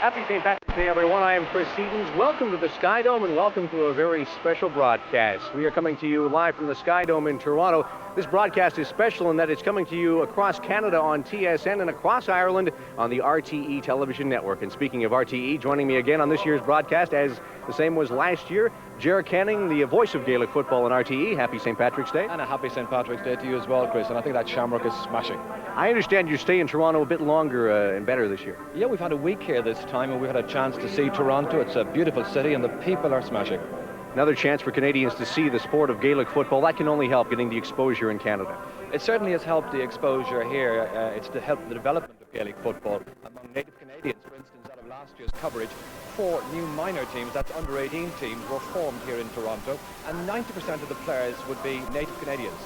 Happy St. Patrick's Day, everyone. I am Chris Stevens. Welcome to the SkyDome and welcome to a very special broadcast. We are coming to you live from the SkyDome in Toronto. This broadcast is special in that it's coming to you across Canada on TSN and across Ireland on the RTE television network. And speaking of RTE, joining me again on this year's broadcast, as the same was last year, Ger Canning, the voice of Gaelic football on RTE. Happy St. Patrick's Day. And a happy St. Patrick's Day to you as well, Chris. And I think that shamrock is smashing. I understand you stay in Toronto a bit longer and better this year. Yeah, we've had a week here this time, and we've had a chance to see Toronto. It's a beautiful city, and the people are smashing. Another chance for Canadians to see the sport of Gaelic football. That can only help getting the exposure in Canada. It certainly has helped the exposure here. It's to help the development of Gaelic football among native Canadians. For instance, out of last year's coverage, 4 new minor teams, that's under-18 teams, were formed here in Toronto, and 90% of the players would be native Canadians.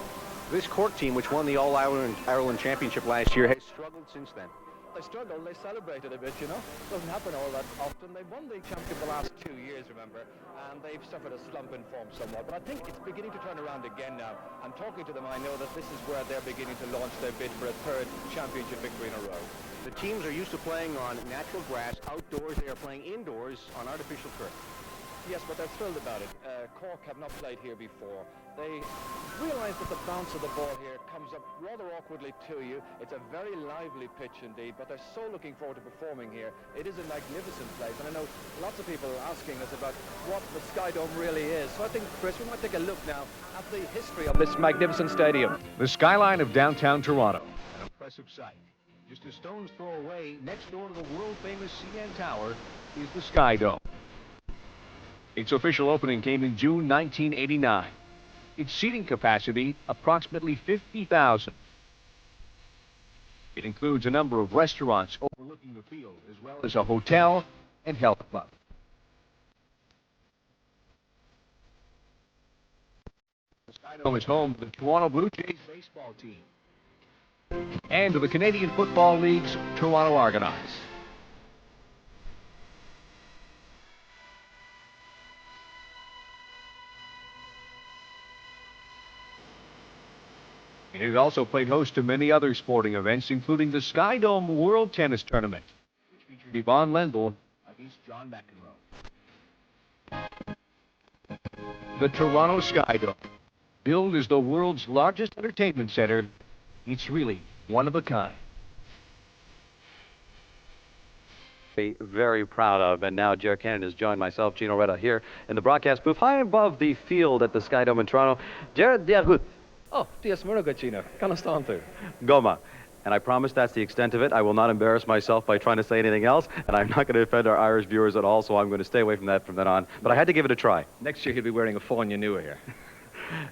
This Cork team, which won the All-Ireland Championship last year, has struggled since then. They struggled, they celebrated a bit, you know. Doesn't happen all that often. They won the championship the last 2 years, remember, and they've suffered a slump in form somewhat. But I think it's beginning to turn around again now. And talking to them, I know that this is where they're beginning to launch their bid for a 3rd championship victory in a row. The teams are used to playing on natural grass, outdoors. They are playing indoors on artificial turf. Yes, but they're thrilled about it. Cork have not played here before. They realise that the bounce of the ball here comes up rather awkwardly to you. It's a very lively pitch indeed, but they're so looking forward to performing here. It is a magnificent place, and I know lots of people are asking us about what the SkyDome really is. So I think, Chris, we might take a look now at the history of this magnificent stadium. The skyline of downtown Toronto. An impressive sight. Just a stone's throw away, next door to the world-famous CN Tower, is the SkyDome. Its official opening came in June 1989. Its seating capacity, approximately 50,000. It includes a number of restaurants overlooking the field, as well as a hotel and health club. The SkyDome is home to the Toronto Blue Jays baseball team and to the Canadian Football League's Toronto Argonauts. It has also played host to many other sporting events, including the SkyDome World Tennis Tournament, which featured Yvonne Lendl against John McEnroe. The Toronto SkyDome, billed as the world's largest entertainment center, it's really one of a kind. Very proud of, and now Ger Canning has joined myself, Gino Retta, here in the broadcast booth, high above the field at the SkyDome in Toronto. Ger, Oh, Dias Murugacino. Canastante. Goma. And I promise that's the extent of it. I will not embarrass myself by trying to say anything else, and I'm not going to offend our Irish viewers at all, so I'm going to stay away from that from then on. But I had to give it a try. Next year he'll be wearing a fawn you knew here.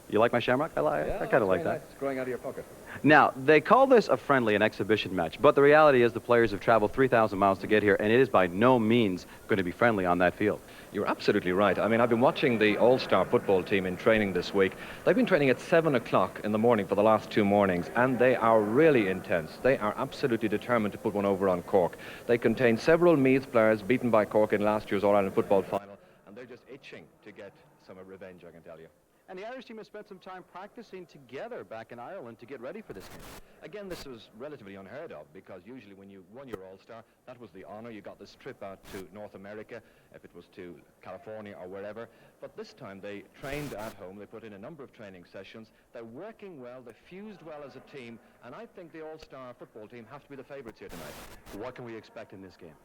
You like my shamrock? I kind of like that. Nice. It's growing out of your pocket. Now, they call this a friendly, an exhibition match, but the reality is the players have traveled 3,000 miles to get here, and it is by no means going to be friendly on that field. You're absolutely right. I mean, I've been watching the All-Star football team in training this week. They've been training at 7 o'clock in the morning for the last 2 mornings, and they are really intense. They are absolutely determined to put one over on Cork. They contain several Meath players beaten by Cork in last year's All-Ireland football final, and they're just itching to get some revenge, I can tell you. And the Irish team has spent some time practicing together back in Ireland to get ready for this game. Again, this was relatively unheard of, because usually when you won your All-Star, that was the honor. You got this trip out to North America, if it was to California or wherever. But this time they trained at home. They put in a number of training sessions. They're working well. They fused well as a team. And I think the All-Star football team have to be the favourites here tonight. What can we expect in this game?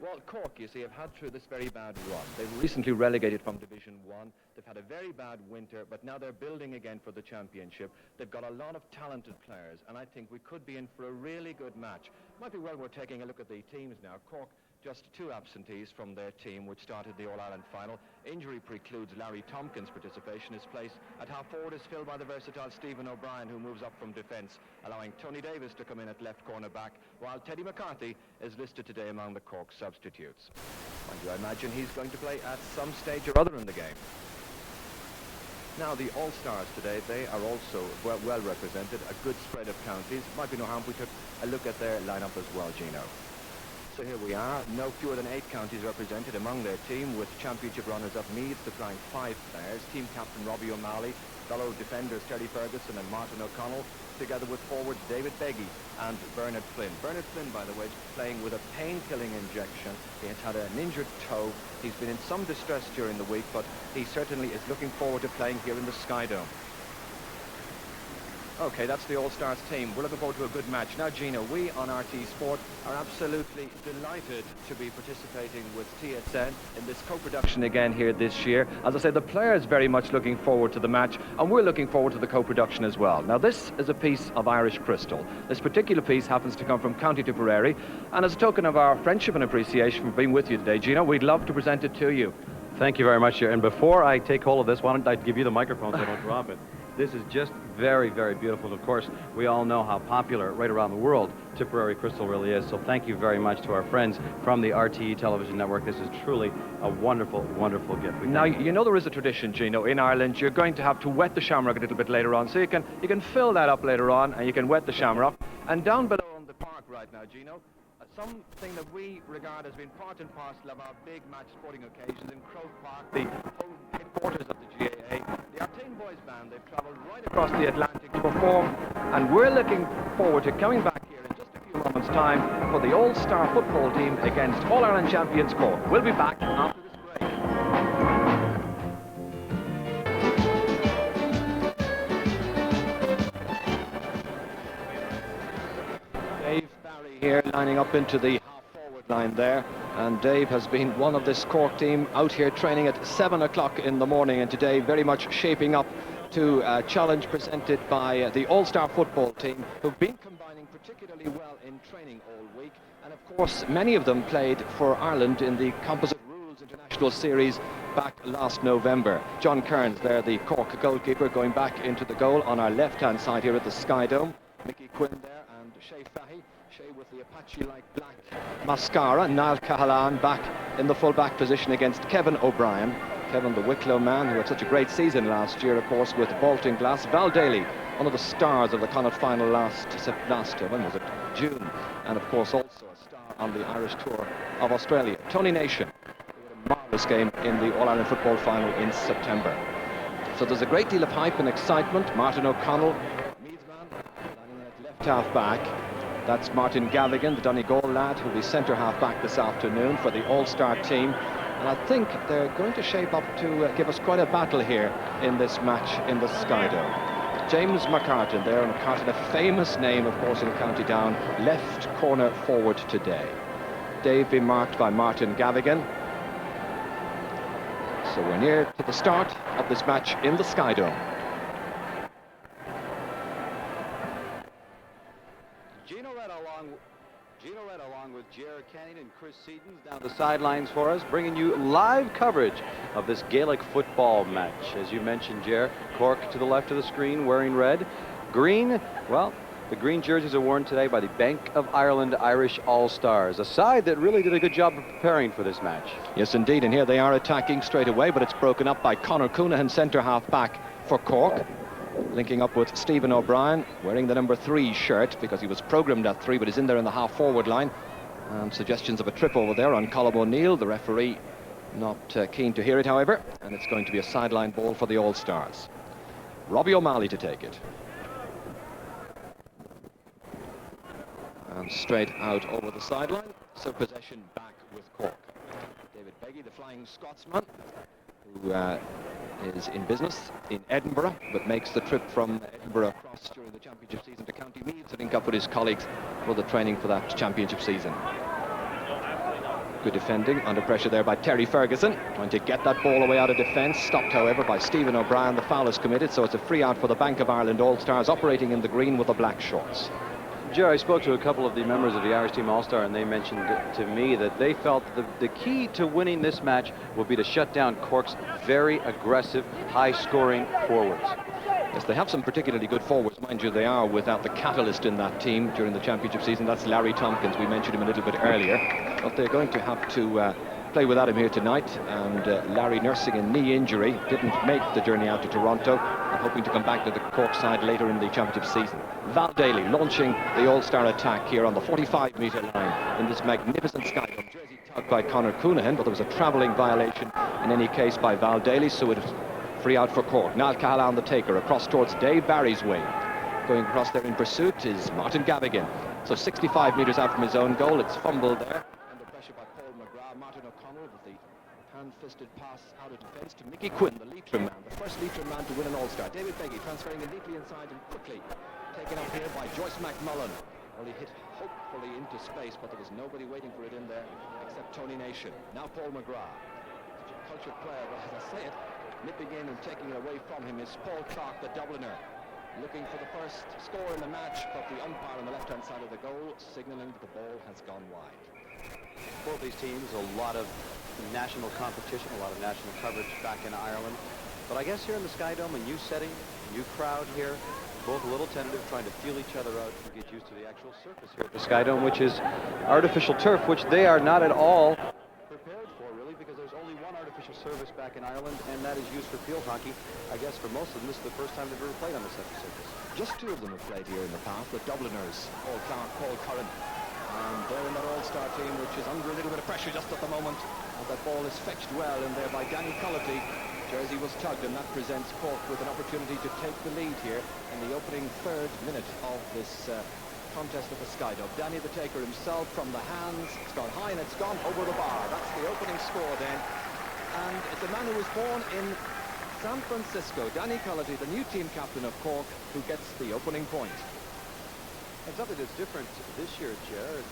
Well, Cork, you see, have had through this very bad run. They were recently relegated from Division 1. They've had a very bad winter, but now they're building again for the championship. They've got a lot of talented players, and I think we could be in for a really good match. Might be well worth taking a look at the teams now. Cork, just 2 absentees from their team, which started the All-Ireland final. Injury precludes Larry Tompkins' participation. His place at half-forward is filled by the versatile Stephen O'Brien, who moves up from defence, allowing Tony Davis to come in at left corner-back, while Teddy McCarthy is listed today among the Cork substitutes. Mind you, I imagine he's going to play at some stage or other in the game. Now, the All-Stars today, they are also well represented, a good spread of counties. Might be no harm if we took a look at their lineup as well, Gino. So here we are, no fewer than 8 counties represented among their team, with championship runners-up Meath supplying 5 players, team captain Robbie O'Malley, fellow defenders Terry Ferguson and Martin O'Connell, together with forwards David Beggy and Bernard Flynn. Bernard Flynn, by the way, is playing with a pain-killing injection. He has had an injured toe. He's been in some distress during the week, but he certainly is looking forward to playing here in the SkyDome. Okay, that's the All-Stars team. We're looking forward to a good match. Now, Gino, we on RT Sport are absolutely delighted to be participating with TSN in this co-production again here this year. As I said, the players very much looking forward to the match, and we're looking forward to the co-production as well. Now, this is a piece of Irish crystal. This particular piece happens to come from County Tipperary, and as a token of our friendship and appreciation for being with you today, Gino, we'd love to present it to you. Thank you very much, sir. And before I take hold of this, why don't I give you the microphone so I don't drop it? This is just very, very beautiful. Of course, we all know how popular right around the world Tipperary crystal really is. So thank you very much to our friends from the RTE television network. This is truly a wonderful, wonderful gift. Now, you know there is a tradition, Gino, in Ireland. You're going to have to wet the shamrock a little bit later on. So you can fill that up later on, and you can wet the shamrock. And down below on the park right now, Gino, something that we regard as being part and parcel of our big match sporting occasions in Croke Park, the home headquarters of the GAA. The Artane Boys Band, they've travelled right across the Atlantic to perform, and we're looking forward to coming back here in just a few moments' time for the All-Star football team against All-Ireland champions Cork. We'll be back after this break. Dave Barry here lining up into the half-forward line there, and Dave has been one of this Cork team out here training at 7 o'clock in the morning, and today very much shaping up to a challenge presented by the All-Star football team, who've been combining particularly well in training all week, and of course many of them played for Ireland in the Composite Rules International Series back last November. John Kearns there, the Cork goalkeeper, going back into the goal on our left-hand side here at the SkyDome. Mickey Quinn there, and Shay Fahy. Shay with the Apache-like black mascara. Niall Cahalane back in the full-back position against Kevin O'Brien. Kevin, the Wicklow man, who had such a great season last year, of course, with Bolton Glass. Val Daly, one of the stars of the Connacht final last when was it? June. And, of course, also a star on the Irish tour of Australia. Tony Nation, who had a marvellous game in the All-Ireland football final in September. So there's a great deal of hype and excitement. Martin O'Connell, Meath man, lining at left half-back. That's Martin Gavigan, the Donegal lad, who'll be centre half-back this afternoon for the All-Star team. And I think they're going to shape up to give us quite a battle here in this match in the SkyDome. James McCartan there, and McCartan, a famous name, of course, in County Down, left corner forward today. Dave being marked by Martin Gavigan. So we're near to the start of this match in the SkyDome. Gino Red along with Jared Kenny and Chris Seatons down the sidelines for us, bringing you live coverage of this Gaelic football match. As you mentioned, Jer, Cork to the left of the screen wearing red. Green, well, the green jerseys are worn today by the Bank of Ireland Irish All-Stars, a side that really did a good job of preparing for this match. Yes, indeed, and here they are attacking straight away, but it's broken up by Conor Coonahan, centre half-back for Cork. Linking up with Stephen O'Brien, wearing the number 3 shirt because he was programmed at 3, but he's in there in the half-forward line. And suggestions of a trip over there on Colm O'Neill. The referee not keen to hear it, however, and it's going to be a sideline ball for the All-Stars. Robbie O'Malley to take it. And straight out over the sideline, so possession back with Cork. David Beggy, the Flying Scotsman, who is in business in Edinburgh, but makes the trip from Edinburgh across during the championship season to County Meath to link up with his colleagues for the training for that championship season. Good defending, under pressure there by Terry Ferguson, trying to get that ball away out of defence, stopped however by Stephen O'Brien. The foul is committed, so it's a free out for the Bank of Ireland All-Stars, operating in the green with the black shorts. Jerry, I spoke to a couple of the members of the Irish Team All-Star, and they mentioned to me that they felt the key to winning this match will be to shut down Cork's very aggressive, high-scoring forwards. Yes, they have some particularly good forwards. Mind you, they are without the catalyst in that team during the championship season. That's Larry Tompkins. We mentioned him a little bit earlier. But they're going to have to play without him here tonight, and Larry, nursing a knee injury, didn't make the journey out to Toronto, and hoping to come back to the Cork side later in the championship season. Val Daly launching the all-star attack here on the 45-metre line in this magnificent SkyDome. Jersey tugged by Conor Coonahan, but there was a travelling violation in any case by Val Daly, so it was free out for Cork. Niall Cahalane the taker, across towards Dave Barry's way. Going across there in pursuit is Martin Gavigan. So 65 metres out from his own goal, it's fumbled there. Under pressure by Paul McGrath. Martin O'Connell with the hand-fisted pass out of defence to Mickey Quinn, the Leitrim man, the first Leitrim man to win an All-Star. David Beggy transferring it neatly inside and quickly taken up here by Joyce McMullen. Well, he hit hopefully into space, but there was nobody waiting for it in there except Tony Nation. Now Paul McGrath, such a cultured player, but as I say it, nipping in and taking it away from him is Paul Clark, the Dubliner, looking for the first score in the match, but the umpire on the left-hand side of the goal signalling that the ball has gone wide. Both these teams, a lot of national competition, a lot of national coverage back in Ireland. But I guess here in the SkyDome, a new setting, new crowd here, both a little tentative, trying to feel each other out and get used to the actual surface here at the SkyDome, which is artificial turf, which they are not at all prepared for, really, because there's only one artificial surface back in Ireland, and that is used for field hockey. I guess for most of them, this is the first time they've ever played on such a surface. Just two of them have played here in the past, the Dubliners, Paul Clark, Paul Curran. And they're in that all-star team, which is under a little bit of pressure just at the moment. And that ball is fetched well in there by Danny Cullity. Jersey was tugged, and that presents Cork with an opportunity to take the lead here in the opening third minute of this contest of the SkyDome. Danny the taker himself from the hands. It's gone high and it's gone over the bar. That's the opening score then. And it's a man who was born in San Francisco, Danny Cullity, the new team captain of Cork, who gets the opening point. And something that's different this year, Jer, in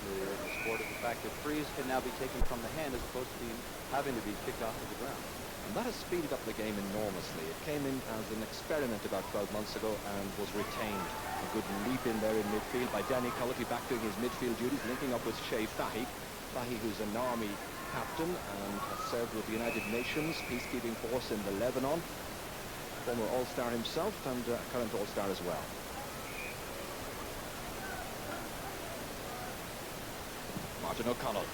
the sport is the fact that frees can now be taken from the hand as opposed to having to be kicked off of the ground. And that has speeded up the game enormously. It came in as an experiment about 12 months ago and was retained. A good leap in there in midfield by Danny Cullity, back doing his midfield duties, linking up with Shea Fahy. Fahy, who's an army captain and has served with the United Nations peacekeeping force in the Lebanon. Former All-Star himself and current All-Star as well. Martin O'Connell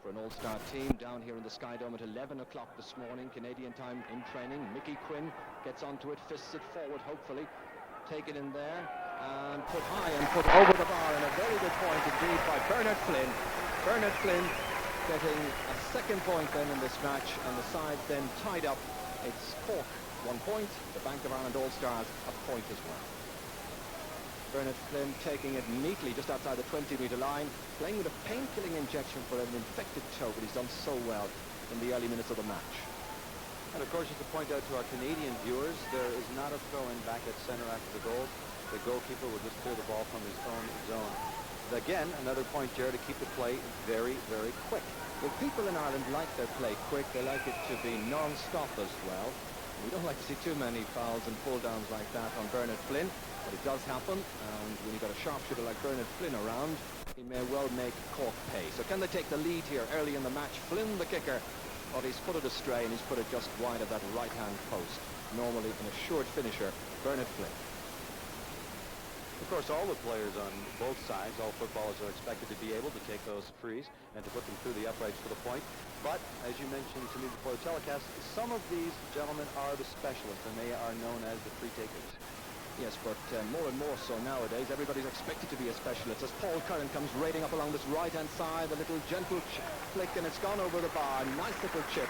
for an All-Star team down here in the SkyDome at 11 o'clock this morning, Canadian time in training. Mickey Quinn gets onto it, fists it forward, hopefully. Take it in there and put high and put over the bar, and a very good point indeed by Bernard Flynn. Bernard Flynn getting a second point then in this match, and the side then tied up. It's Cork 1 point, the Bank of Ireland All-Stars a point as well. Bernard Flynn taking it neatly just outside the 20-metre line, playing with a pain-killing injection for an infected toe, but he's done so well in the early minutes of the match. And of course, just to point out to our Canadian viewers, there is not a throw-in back at center after the goal. The goalkeeper will just clear the ball from his own zone. Again, another point, Jared, to keep the play very, very quick. Well, people in Ireland like their play quick. They like it to be non-stop as well. We don't like to see too many fouls and pull-downs like that on Bernard Flynn, but it does happen, and when you've got a sharpshooter like Bernard Flynn around, he may well make Cork pay. So can they take the lead here early in the match? Flynn, the kicker, but he's put it astray, and he's put it just wide of that right-hand post. Normally an assured finisher, Bernard Flynn. Of course, all the players on both sides, all footballers, are expected to be able to take those frees and to put them through the uprights for the point. But, as you mentioned to me before the telecast, some of these gentlemen are the specialists, and they are known as the free takers. Yes, but more and more so nowadays, everybody's expected to be a specialist. As Paul Curran comes raiding up along this right-hand side, a little gentle flick, and it's gone over the bar. Nice little chip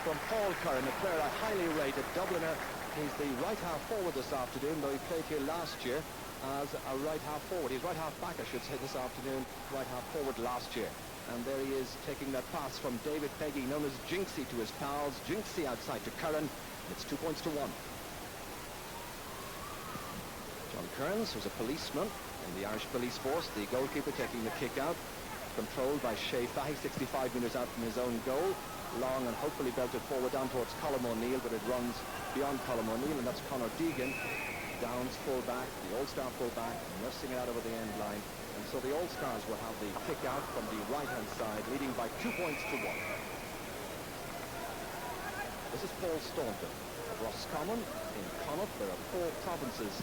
from Paul Curran, a player I highly rate, a Dubliner. He's the right half forward this afternoon, though he played here last year as a right half forward. He's right half back, I should say, this afternoon, right half forward last year. And there he is, taking that pass from David Peggy, known as Jinxie, to his pals. Jinxie outside to Curran. It's 2 points to 1. John Kearns, who's a policeman in the Irish police force, the goalkeeper taking the kick out, controlled by Shea Fahy, 65 metres out from his own goal. Long and hopefully belted forward down towards Colm O'Neill, but it runs beyond Colm O'Neill, and that's Conor Deegan. Downs full-back, the All-Star full-back, nursing it out over the end line. And so the All-Stars will have the kick out from the right-hand side, leading by 2 points to 1. This is Paul Staunton of Roscommon in Connaught. There are 4 provinces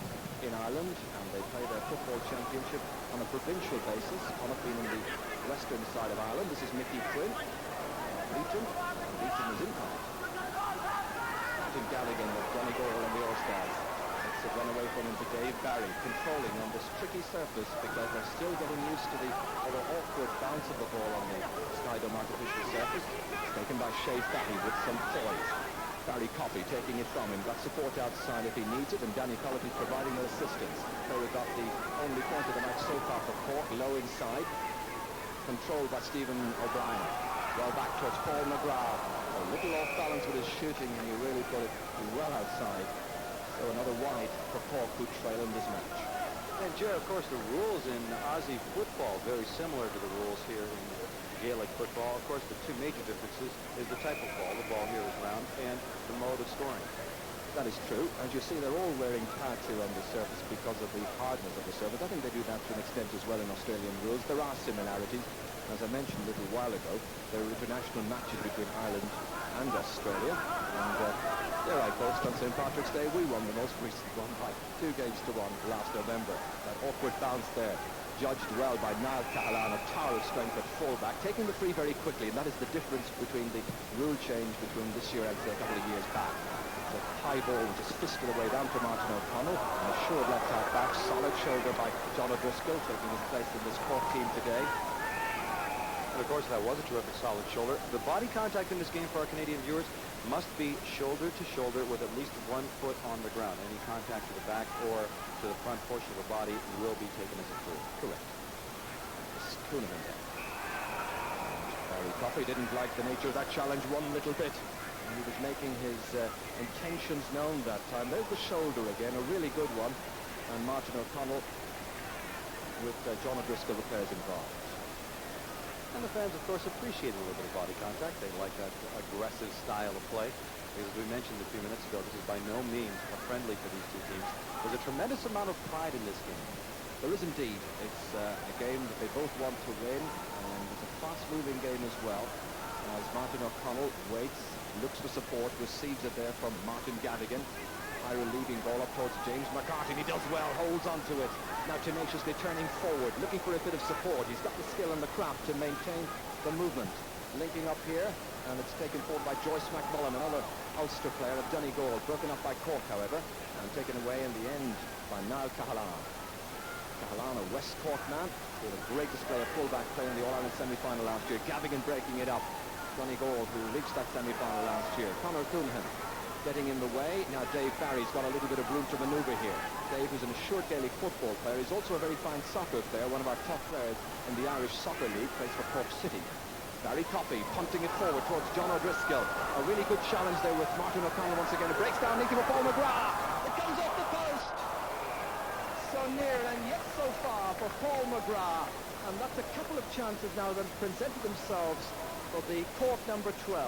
in Ireland, and they play their football championship on a provincial basis. Connaught being in the western side of Ireland. This is Mickey Quinn. Legion. And Legion is in time. Martin Galligan with Johnny Gore and the All-Stars. Let's it run away from him to Dave Barry, controlling on this tricky surface because they're still getting used to the rather awkward bounce of the ball on the SkyDome artificial surface. It's taken by Shea Fatty with some poise. Barry Coffey taking it from him, got support outside if he needs it, and Danny Cullerty providing the assistance. Perry got the only point of the match so far for Cork, low inside, controlled by Stephen O'Brien. Well back towards Paul McGrath. A little off balance with his shooting, and he really put it well outside. So another wide for Cork, who trail in this match. And Jerry, of course, the rules in Aussie football very similar to the rules here in Gaelic football. Of course, the two major differences is the type of ball. The ball here is round, and the mode of scoring. That is true. As you see, they're all wearing pads here on the surface because of the hardness of the surface. I think they do that to an extent as well in Australian rules. There are similarities. As I mentioned a little while ago, there are international matches between Ireland and Australia. And there I boast on St. Patrick's Day, we won the most recent one by 2 games to 1 last November. That awkward bounce there, judged well by Niall Cahalane, a tower of strength at fullback, taking the free very quickly, and that is the difference between the rule change between this year and say a couple of years back. It's a high ball which is fisted away down to Martin O'Connell, and a short left half back, solid shoulder by John O'Driscoll, taking his place in this Cork team today. And of course, that was a terrific solid shoulder. The body contact in this game for our Canadian viewers must be shoulder to shoulder with at least 1 foot on the ground. Any contact to the back or to the front portion of the body will be taken as a free. Correct. Coonahan there. Barry Coffey didn't like the nature of that challenge one little bit. And he was making his intentions known that time. There's the shoulder again, a really good one. And Martin O'Connell with John O'Driscoll, the players involved. And the fans, of course, appreciate a little bit of body contact. They like that aggressive style of play. Because as we mentioned a few minutes ago, this is by no means a friendly for these two teams. There's a tremendous amount of pride in this game. There is indeed. It's a game that they both want to win, and it's a fast-moving game as well. As Martin O'Connell waits, looks for support, receives it there from Martin Gadigan. High relieving ball up towards James McCarthy, and he does well, holds on to it. Now tenaciously turning forward, looking for a bit of support. He's got the skill and the craft to maintain the movement. Linking up here, and it's taken forward by Joyce McMullen, another Ulster player of Donegal. Broken up by Cork, however, and taken away in the end by Niall Cahalane. Cahalane, a West Cork man, with a great display of fullback play in the All-Ireland semi-final last year. Gavigan breaking it up. Donegal, who reached that semi-final last year. Conor Coonahan getting in the way. Now Dave Barry's got a little bit of room to manoeuvre here. Dave, who's an assured Gaelic football player, is also a very fine soccer player, one of our top players in the Irish Soccer League, plays for Cork City. Barry Coffey punting it forward towards John O'Driscoll. A really good challenge there with Martin O'Connell once again. It breaks down into Paul McGrath. It comes off the post. So near and yet so far for Paul McGrath. And that's a couple of chances now that have presented themselves for the Cork number 12.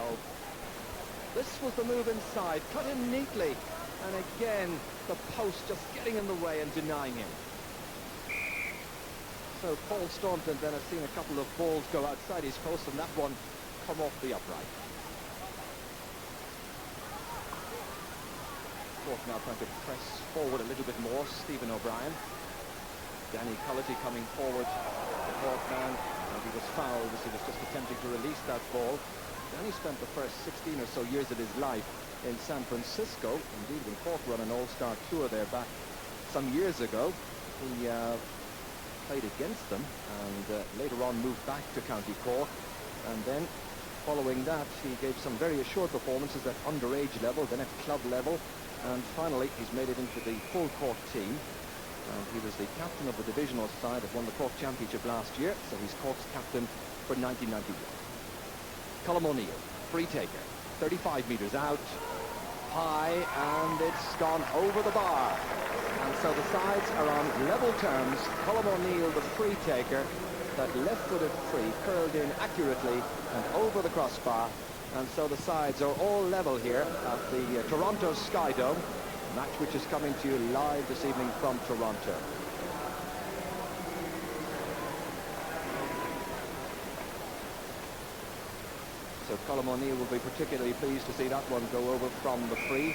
This was the move inside, cut in neatly, and again the post just getting in the way and denying him. So Paul Staunton then has seen a couple of balls go outside his post, and that one come off the upright. Cork now trying to press forward a little bit more. Stephen O'Brien. Danny Cullerty coming forward, the Cork man, and he was fouled as he was just attempting to release that ball. Danny spent the first 16 or so years of his life in San Francisco. Indeed, when Cork won an all-star tour there back some years ago, he played against them and later on moved back to County Cork. And then, following that, he gave some very assured performances at underage level, then at club level, and finally he's made it into the full Cork team. And he was the captain of the divisional side that won the Cork Championship last year, so he's Cork's captain for 1991. Colm O'Neill, free taker, 35 metres out, high, and it's gone over the bar. And so the sides are on level terms. Colm O'Neill, the free taker, that left-footed free, curled in accurately and over the crossbar. And so the sides are all level here at the Toronto SkyDome, match which is coming to you live this evening from Toronto. So Colm O'Neill will be particularly pleased to see that one go over from the free.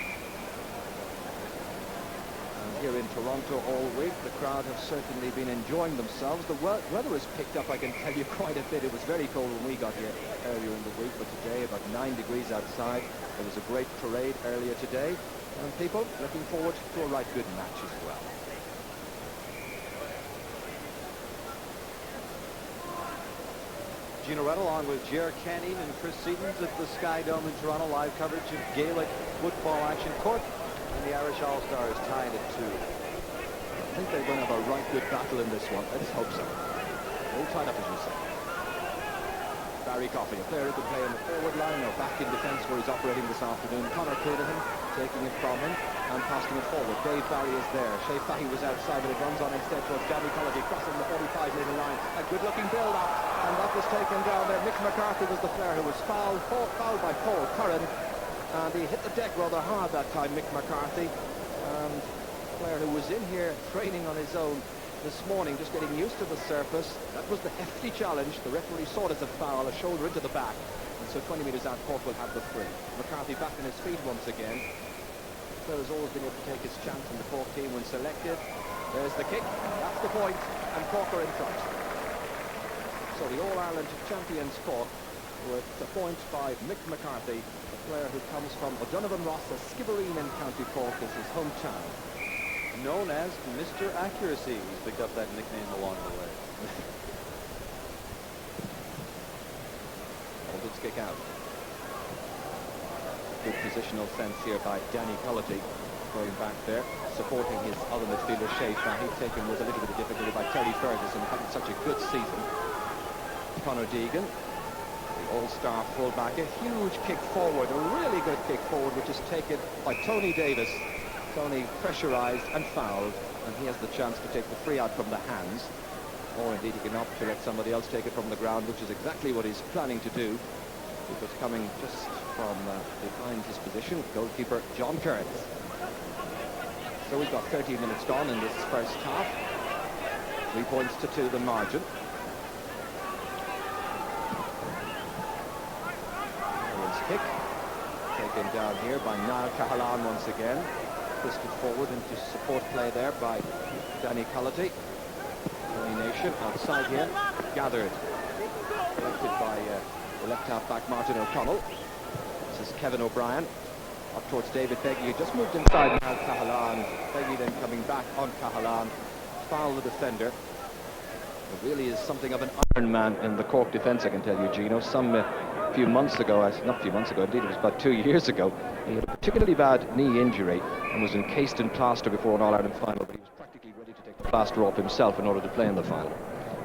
And here in Toronto all week. The crowd have certainly been enjoying themselves. The weather has picked up, I can tell you, quite a bit. It was very cold when we got here earlier in the week, but today about 9 degrees outside. There was a great parade earlier today, and people looking forward to a right good match as well. Gino Redd along with Jer Canning and Chris Seatons at the SkyDome in Toronto. Live coverage of Gaelic football action. Cork and the Irish All-Stars tied at 2. I think they're going to have a right good battle in this one. Let's hope so. All tied up, as you say. Barry Coffey, a player who could play in the forward line or back in defence where he's operating this afternoon. Conor Coonahan taking it from him and passing it forward. Dave Barry is there. Shea Fahy was outside, but it runs on instead towards Danny Cullity, crossing the 45-metre line. A good-looking build-up, and that was taken down there. Mick McCarthy was the player who was fouled by Paul Curran, and he hit the deck rather hard that time, Mick McCarthy. And a player who was in here training on his own this morning, just getting used to the surface. That was the hefty challenge. The referee saw it as a foul, a shoulder into the back. And so 20 metres out, Cork will have the free. McCarthy back on his feet once again. So has always been able to take his chance in the Cork team when selected. There's the kick. That's the point. And Cork are in front. So the All-Ireland champions Cork with a point by Mick McCarthy, a player who comes from O'Donovan Ross, a Skibbereen in County Cork, is his hometown. Known as Mr. Accuracy. He's picked up that nickname along the way. Holden's kick out. Good positional sense here by Danny Cullity, going back there, supporting his other midfielder, Shea Fahy. Taken with a little bit of difficulty by Terry Ferguson, having such a good season. Conor Deegan, the all-star fullback, a huge kick forward, a really good kick forward, which is taken by Tony Davis. Tony pressurised and fouled, and he has the chance to take the free out from the hands, or indeed he can opt to let somebody else take it from the ground, which is exactly what he's planning to do, because coming just from behind his position, goalkeeper John Kearns. So we've got 13 minutes gone in this first half. 3 points to 2 the margin. Aaron's kick taken down here by Niall Cahalane once again. Twisted forward into support play there by Danny Cullity. Tony Nation outside here, gathered, collected by the left half-back Martin O'Connell. This is Kevin O'Brien up towards David Beggy, who just moved inside Niall Cahalane. Beggy then coming back on Cahalane, foul the defender. It really is something of an iron man in the Cork defence, I can tell you, Gino. Some few months ago, not a few months ago, indeed it was about 2 years ago, he had a particularly bad knee injury and was encased in plaster before an All-Ireland final, but he was practically ready to take the plaster off himself in order to play in the final.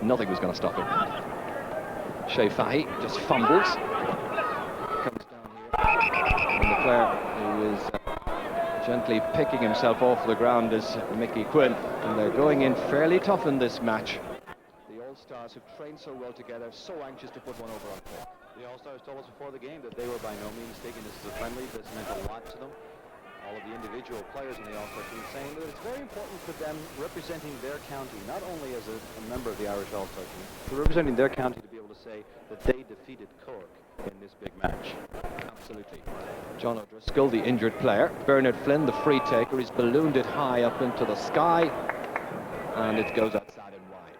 Nothing was going to stop him. Shea Fahy just fumbles. Comes down here. And the player who is gently picking himself off the ground is Mickey Quinn, and they're going in fairly tough in this match. The All-Stars have trained so well together, so anxious to put one over on Cork. The All-Stars told us before the game that they were by no means taking this as a friendly. This meant a lot to them. All of the individual players in the All-Star team saying that it's very important for them representing their county, not only as a member of the Irish All-Star team, but representing their county to be able to say that they defeated Cork in this big match. Absolutely. John O'Driscoll, the injured player. Bernard Flynn, the free taker. He's ballooned it high up into the sky, and it goes outside and wide.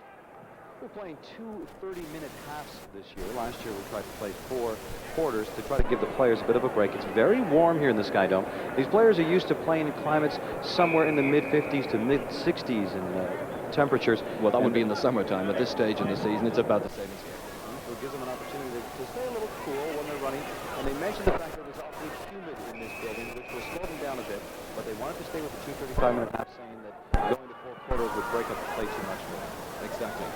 We're playing 2 30-minute halves this year. Last year we tried to play 4 quarters to try to give the players a bit of a break. It's very warm here in the SkyDome. These players are used to playing in climates somewhere in the mid-50s to mid-60s in temperatures. Well, that would be in the summertime. At this stage in the season, it's about the same as here. So it gives them an opportunity to stay a little cool when they're running. And they mentioned the fact that it was awfully humid in this building, which will slow them down a bit. But they wanted to stay with the 2 35-minute halves, saying that going to 4 quarters would break up the play too much for them. Exactly.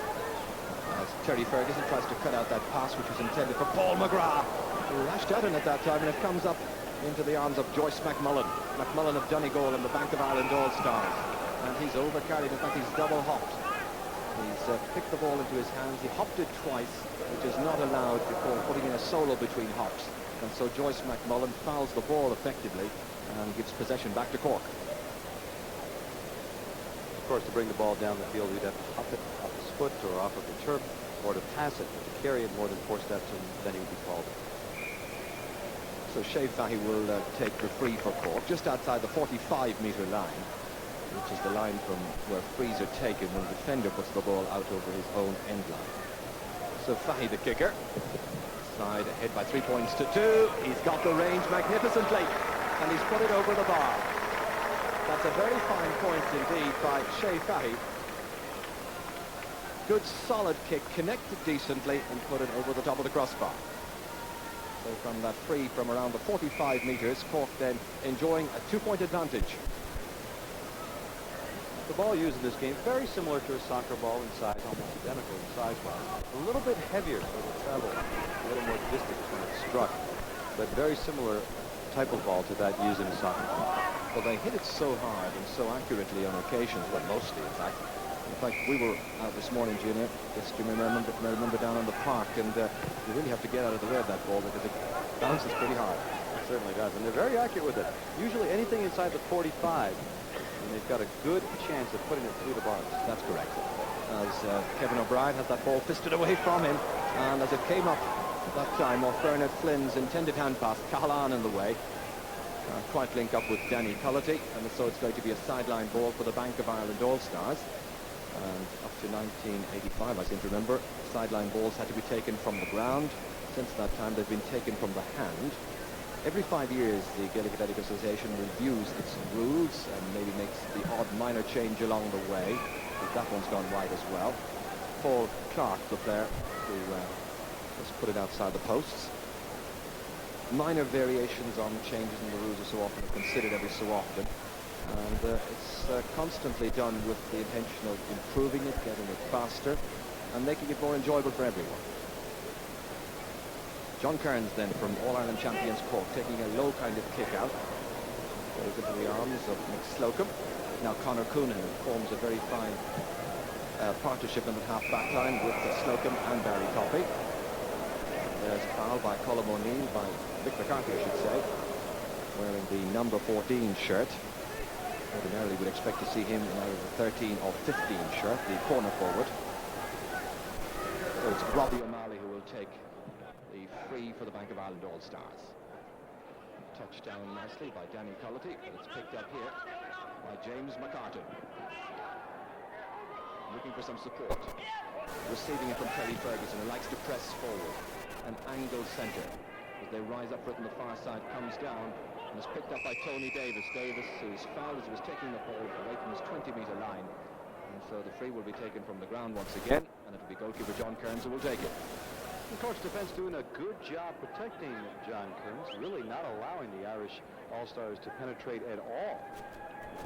As Terry Ferguson tries to cut out that pass which was intended for Paul McGrath, who lashed out in at that time, and it comes up into the arms of Joyce McMullen. McMullen of Donegal and the Bank of Ireland All-Stars. And he's overcarried. In fact, he's double hopped. He's picked the ball into his hands. He hopped it twice, which is not allowed before putting in a solo between hops. And so Joyce McMullen fouls the ball effectively and gives possession back to Cork. Of course, to bring the ball down the field, you'd have to hop it off his foot or off of the turf, or to pass it, to carry it more than 4 steps, and then he would be called. So Shea Fahy will take the free for Cork, just outside the 45-metre line. which is the line from where frees are taken when the defender puts the ball out over his own end line. So Fahy, the kicker, side ahead by 3 points to 2. He's got the range magnificently, and he's put it over the bar. That's a very fine point indeed by Shea Fahy. Good solid kick, connected decently, and put it over the top of the crossbar. So from that free from around the 45 metres, Cork then enjoying a 2-point advantage. The ball used in this game, very similar to a soccer ball in size, almost identical in size-wise. A little bit heavier, so it will travel a little more distance when it's struck, but very similar type of ball to that used in a soccer ball. Well, they hit it so hard and so accurately on occasions, well, mostly, in fact. In fact, we were out this morning, Junior, just you may remember down on the park, and you really have to get out of the way of that ball because it bounces pretty hard. It certainly does, and they're very accurate with it. Usually anything inside the 45, and they've got a good chance of putting it through the bars. That's correct. As Kevin O'Brien has that ball fisted away from him, and as it came up that time off Bernard Flynn's intended hand pass, Cahalane in the way. Quite link up with Danny Cullity, and so it's going to be a sideline ball for the Bank of Ireland All-Stars. And up to 1985, I seem to remember, sideline balls had to be taken from the ground. Since that time, they've been taken from the hand. Every 5 years, the Gaelic Athletic Association reviews its rules and maybe makes the odd minor change along the way. But that one's gone right as well. Paul Clark, the player, who just put it outside the posts. Minor variations on changes in the rules are so often considered every so often. And it's constantly done with the intention of improving it, getting it faster, and making it more enjoyable for everyone. John Kearns then from All-Ireland champions Cork, taking a low kind of kick out. Goes into the arms of Mick Slocum. Now Conor Coonan forms a very fine partnership in the half-back line with Slocum and Barry Coffey. There's a foul by Colm O'Neill, by Vic McCarthy, I should say, wearing the number 14 shirt. Ordinarily, we'd expect to see him in either the 13 or 15 shirt, the corner forward. So it's Robbie O'Malley who will take the free for the Bank of Ireland All-Stars. Touched down nicely by Danny Cullity, but it's picked up here by James McCartan. Looking for some support. Receiving it from Terry Ferguson, who likes to press forward. An angled centre. As they rise up for it on the far side, comes down and is picked up by Tony Davis. Davis, who's fouled as he was taking the ball away from his 20-metre line. And so the free will be taken from the ground once again, and it'll be goalkeeper John Kearns who will take it. The Cork's defense doing a good job protecting John Kearns, really not allowing the Irish All-Stars to penetrate at all.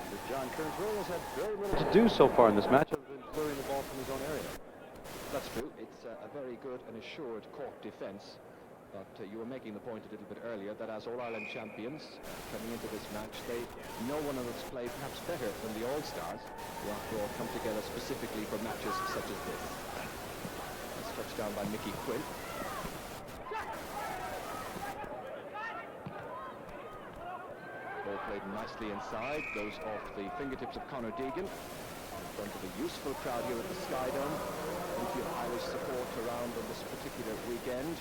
But John Kearns really has had very little to do so far in this match other than clearing the ball from his own area. That's true. It's a very good and assured Cork defence. But you were making the point a little bit earlier that as All-Ireland champions coming into this match, no one of us played perhaps better than the All-Stars, who after all come together specifically for matches such as this. That's touched down by Mickey Quinn. Ball played nicely inside, goes off the fingertips of Conor Deegan. In front of a useful crowd here at the SkyDome. Plenty of Irish support around on this particular weekend.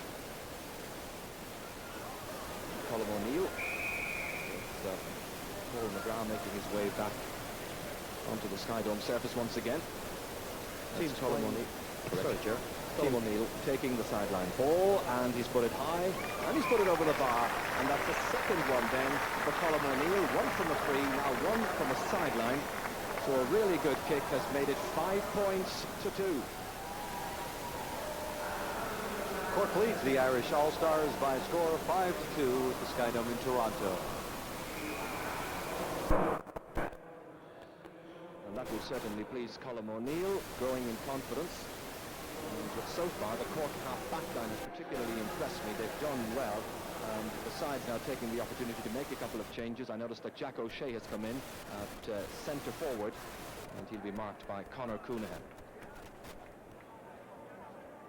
Colm O'Neill. It's Paul McGrath making his way back onto the SkyDome surface once again. Team Colm O'Neill. Colm O'Neill taking the sideline ball, and he's put it high, and he's put it over the bar, and that's the second one then for Colm O'Neill. One from the free, now one from the sideline. So a really good kick has made it 5 points to 2. Cork leads the Irish All-Stars by a score of 5-2 at the SkyDome in Toronto. And that will certainly please Colm O'Neill, growing in confidence. But so far, the Cork half-back line has particularly impressed me. They've done well. And the side's now taking the opportunity to make a couple of changes. I noticed that Jack O'Shea has come in at centre forward, and he'll be marked by Conor Coonan.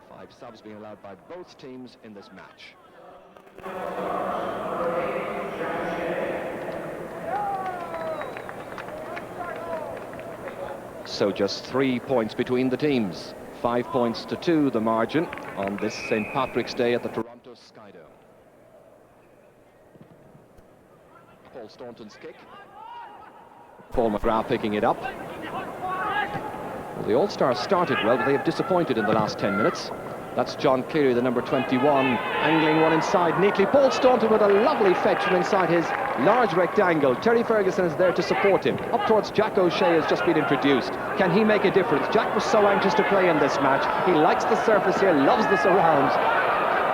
5 subs being allowed by both teams in this match. So just 3 points between the teams. 5 points to 2 the margin on this St. Patrick's Day at the Toronto SkyDome. Paul Staunton's kick. Paul McGrath picking it up. Well, the All-Stars started well, but they have disappointed in the last 10 minutes. That's John Cleary, the number 21, angling one inside neatly. Paul Staunton with a lovely fetch from inside his large rectangle. Terry Ferguson is there to support him. Up towards Jack O'Shea has just been introduced. Can he make a difference? Jack was so anxious to play in this match. He likes the surface here, loves the surrounds.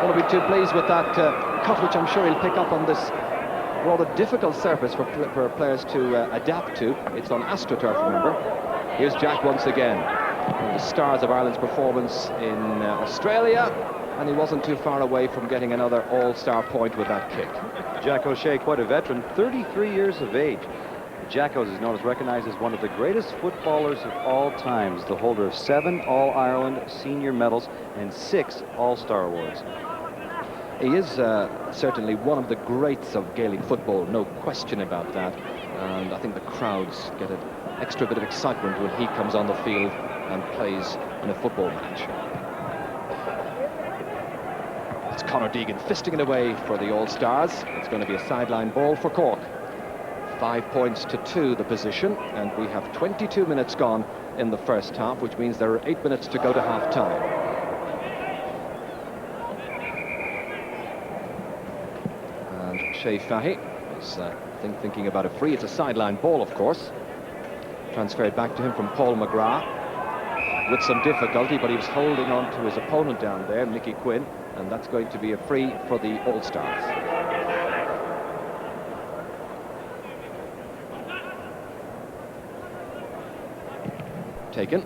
Won't be too pleased with that cut, which I'm sure he'll pick up on this rather difficult surface for players to adapt to. It's on AstroTurf, remember. Here's Jack once again. One of the stars of Ireland's performance in Australia, and he wasn't too far away from getting another all-star point with that kick. Jack O'Shea, quite a veteran, 33 years of age. Jack is known as recognized as one of the greatest footballers of all times, the holder of 7 All-Ireland senior medals and 6 All-Star awards. He is certainly one of the greats of Gaelic football, no question about that. And I think the crowds get an extra bit of excitement when he comes on the field and plays in a football match. It's Conor Deegan fisting it away for the All-Stars. It's going to be a sideline ball for Cork. 5 points to 2 the position, and we have 22 minutes gone in the first half, which means there are 8 minutes to go to half-time. And Shea Fahy is thinking about a free. It's a sideline ball, of course. Transferred back to him from Paul McGrath with some difficulty, but he was holding on to his opponent down there, Mickey Quinn, and that's going to be a free for the All-Stars. Taken.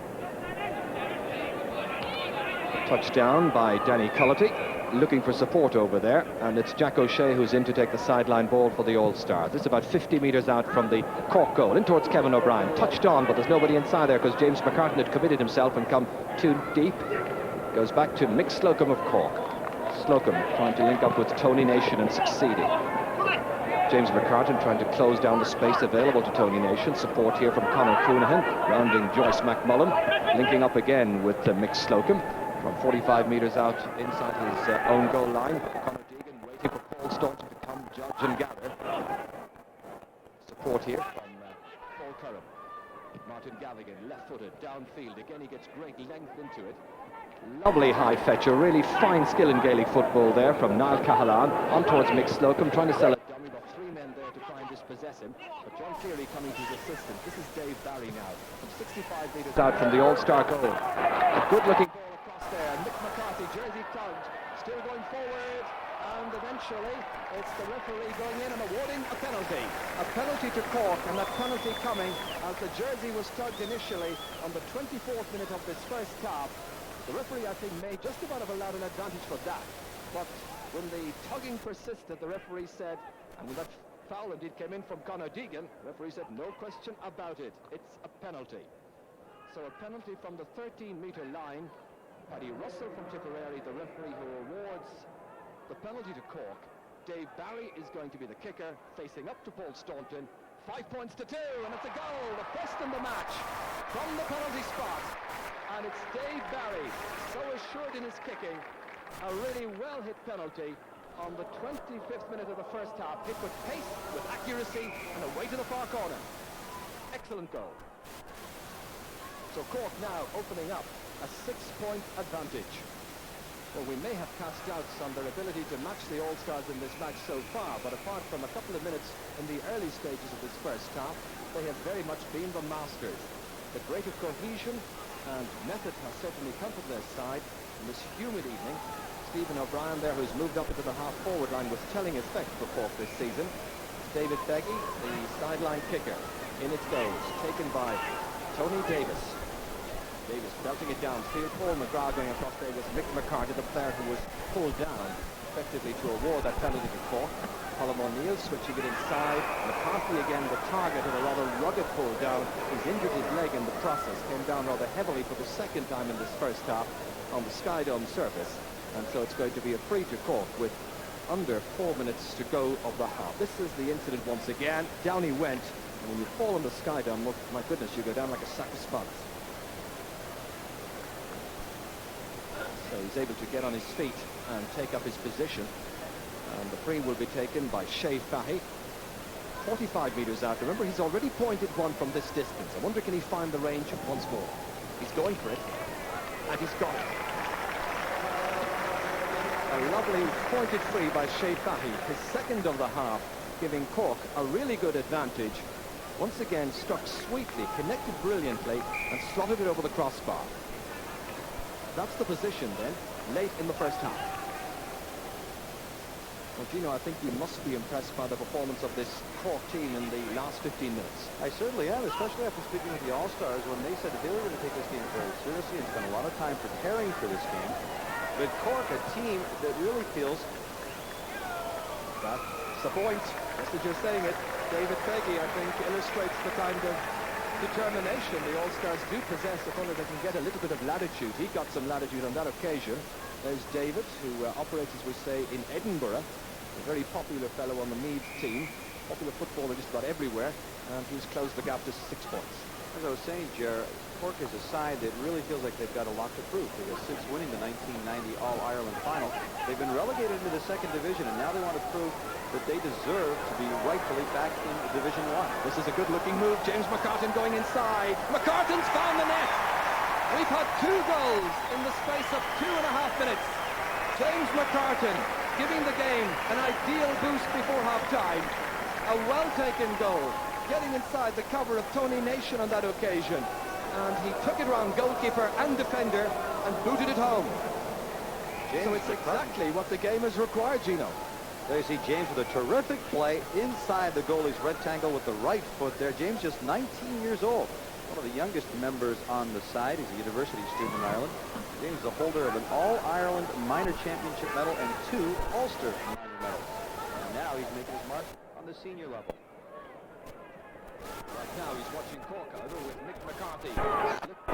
Touchdown by Danny Cullity, looking for support over there, and it's Jack O'Shea who's in to take the sideline ball for the All-Stars. It's about 50 metres out from the Cork goal, in towards Kevin O'Brien. Touched on, but there's nobody inside there because James McCartan had committed himself and come too deep. Goes back to Mick Slocum of Cork. Slocum trying to link up with Tony Nation and succeeding. James McCartan trying to close down the space available to Tony Nation. Support here from Conor Coonahan, rounding Joyce McMullen, linking up again with Mick Slocum from 45 metres out inside his own goal line. Conor Deegan waiting for Paul Staunton to come judge and gather. Support here from Paul Curran. Martin Galligan, left-footed, downfield. Again, he gets great length into it. Lovely high fetch, a really fine skill in Gaelic football there from Niall Cahalane on towards Mick Slocum, trying to sell it. We've got 3 men there to try and dispossess him, but John Cleary coming to his assistance. This is Dave Barry now, from 65 metres out from the All-Star goal. A good-looking ball across there. Mick McCarthy, jersey tugged, still going forward, and eventually it's the referee going in and awarding a penalty. A penalty to Cork, and that penalty coming as the jersey was tugged initially on the 24th minute of this first half. The referee, I think, may just about have allowed an advantage for that. But when the tugging persisted, the referee said, and when that foul indeed came in from Conor Deegan, the referee said, no question about it, it's a penalty. So a penalty from the 13-metre line. Paddy Russell from Tipperary, the referee who awards the penalty to Cork. Dave Barry is going to be the kicker, facing up to Paul Staunton. 5 points to 2, and it's a goal, the first in the match, from the penalty spot. And it's Dave Barry, so assured in his kicking. A really well-hit penalty on the 25th minute of the first half. Hit with pace, with accuracy, and away to the far corner. Excellent goal. So Cork now opening up a 6-point advantage. Well, we may have cast doubts on their ability to match the All-Stars in this match so far, but apart from a couple of minutes in the early stages of this first half, they have very much been the masters. The greater cohesion and method has certainly come to their side in this humid evening. Stephen O'Brien there, who's moved up into the half-forward line, was telling effect for Cork this season. David Beggy, the sideline kicker. In it goes, taken by Tony Davis. Davis belting it downfield. Paul McGrath going across there with Mick McCarthy, the player who was pulled down effectively to award that penalty to Cork. Colm O'Neill switching it inside. McCarthy again, the target of a rather rugged pull down. He's injured his leg in the process. Came down rather heavily for the second time in this first half on the SkyDome surface. And so it's going to be a free to Cork with under 4 minutes to go of the half. This is the incident once again. Down he went. And when you fall on the SkyDome, well, my goodness, you go down like a sack of spuds. So he's able to get on his feet and take up his position. And the free will be taken by Shea Fahy. 45 metres out. Remember, he's already pointed one from this distance. I wonder, can he find the range once more? He's going for it, and he's got it. A lovely pointed free by Shea Fahy, his second of the half, giving Cork a really good advantage. Once again, struck sweetly, connected brilliantly, and slotted it over the crossbar. That's the position then, late in the first half. Well, Gino, I think you must be impressed by the performance of this Cork team in the last 15 minutes. I certainly am, especially after speaking with the All-Stars when they said that they were going to take this game very seriously and spend a lot of time preparing for this game. But Cork, a team that really feels... That's the point. Just as you're saying it, David Peggy, I think, illustrates the kind of determination the All-Stars do possess if only they can get a little bit of latitude. He got some latitude on that occasion. There's David, who operates, as we say, in Edinburgh. A very popular fellow on the Meath team. Popular footballer just about everywhere. And he's closed the gap to 6 points. As I was saying, Ger, Cork is a side that really feels like they've got a lot to prove, because since winning the 1990 All-Ireland final, they've been relegated into the second division, and now they want to prove that they deserve to be rightfully back in Division 1. This is a good-looking move. James McCartan going inside. McCartan's found the net. We've had 2 goals in the space of 2.5 minutes. James McCartan giving the game an ideal boost before half-time. A well-taken goal, getting inside the cover of Tony Nation on that occasion. And he took it around goalkeeper and defender and booted it home. So it's exactly what the game has required, Gino. There you see James with a terrific play inside the goalie's rectangle with the right foot there. James just 19 years old. One of the youngest members on the side. He's a university student in Ireland. James is the holder of an All-Ireland Minor Championship medal and 2 Ulster Minor medals. And now he's making his mark on the senior level. Right now he's watching Cork over with Mick McCarthy.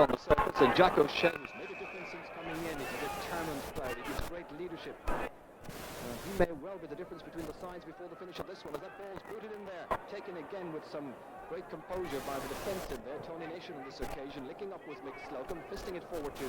On the surface, and Jack O'Shea, who's made a difference since coming in. He's a determined player. He gives great leadership. He may well be the difference between the sides before the finish of this one, as that ball's booted in there. Taken again with some great composure by the defence in there. Tony Nation on this occasion, linking up with Mick Slocum, fisting it forward to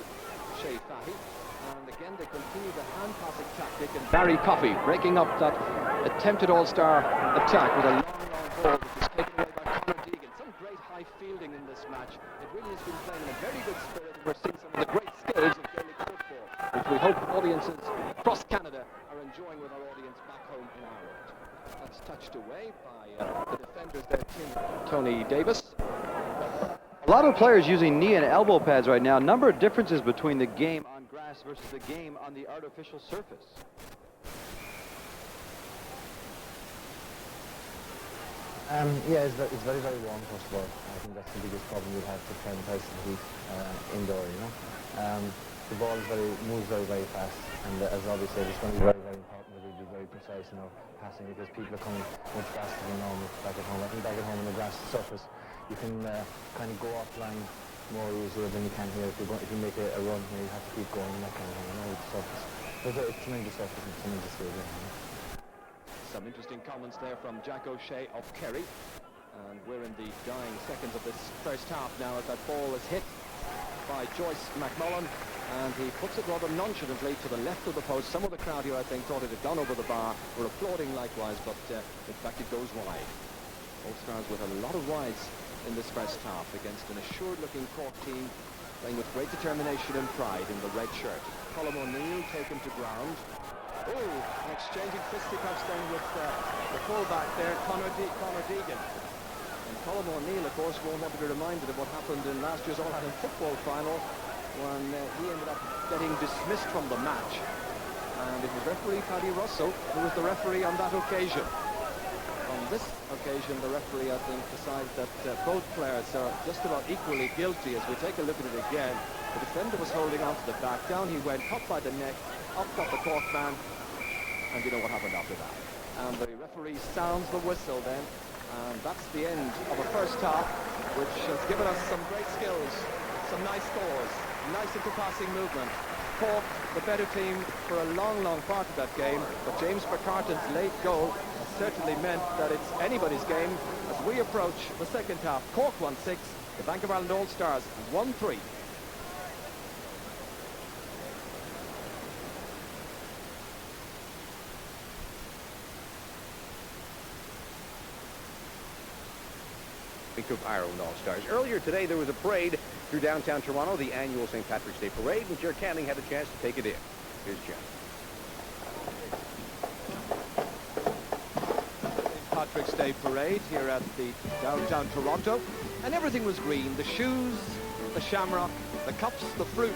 Shea Fahy. And again, they continue the hand-passing tactic. And Barry Coffey breaking up that attempted All-Star attack with a long ball, which was taken away by Conor Deegan. Some great high fielding in this match. It really has been playing in a very good spirit. We're seeing some of the great skills of Gaelic football, which we hope audiences across Canada are enjoying with our audience back home in Ireland. That's touched away by the defenders there, Tony Davis. A lot of players using knee and elbow pads right now. Number of differences between the game on grass versus the game on the artificial surface. Yeah, it's very, very warm, first of all. I think that's the biggest problem we'll have to try and price the heat indoor, you know. The ball moves very, very fast, and as Robbie said, it's going to be very, very important that we be very precise in our passing, because people are coming much faster than normal back at home. I think back at home on the grass surface, you can kind of go offline more easier than you can here. If you make a run here, you have to keep going and that kind of thing. I know it's surface. But it's tremendous surface and tremendous skill there. Some interesting comments there from Jack O'Shea of Kerry. And we're in the dying seconds of this first half now as that ball is hit by Joyce McMullen. And he puts it rather nonchalantly to the left of the post. Some of the crowd here, I think, thought it had gone over the bar. Were applauding likewise, but in fact it goes wide. All-Stars with a lot of wides in this first half against an assured-looking Cork team playing with great determination and pride in the red shirt. Colm O'Neill taken to ground. Oh, exchanging fisticuffs then with the fullback there, Conor Deegan. And Colm O'Neill, of course, won't want to be reminded of what happened in last year's All-Ireland football final when he ended up getting dismissed from the match. And it was referee Paddy Russell who was the referee on that occasion. On this occasion, the referee, I think, decides that both players are just about equally guilty. As we take a look at it again, the defender was holding on to the back. Down he went, caught by the neck, up got the Cork man, and you know what happened after that. And the referee sounds the whistle then, and that's the end of a first half, which has given us some great skills, some nice scores, nice interpassing movement. Cork, the better team for a long, long part of that game, but James McCartan's late goal has certainly meant that it's anybody's game as we approach the second half. Cork 1-6, the Bank of Ireland All-Stars 1-3. of Ireland All-Stars. Earlier today, there was a parade through downtown Toronto, the annual St. Patrick's Day Parade, and Ger Canning had a chance to take it in. Here's Ger. St. Patrick's Day Parade here at the downtown Toronto, and everything was green. The shoes, the shamrock, the cups, the fruit.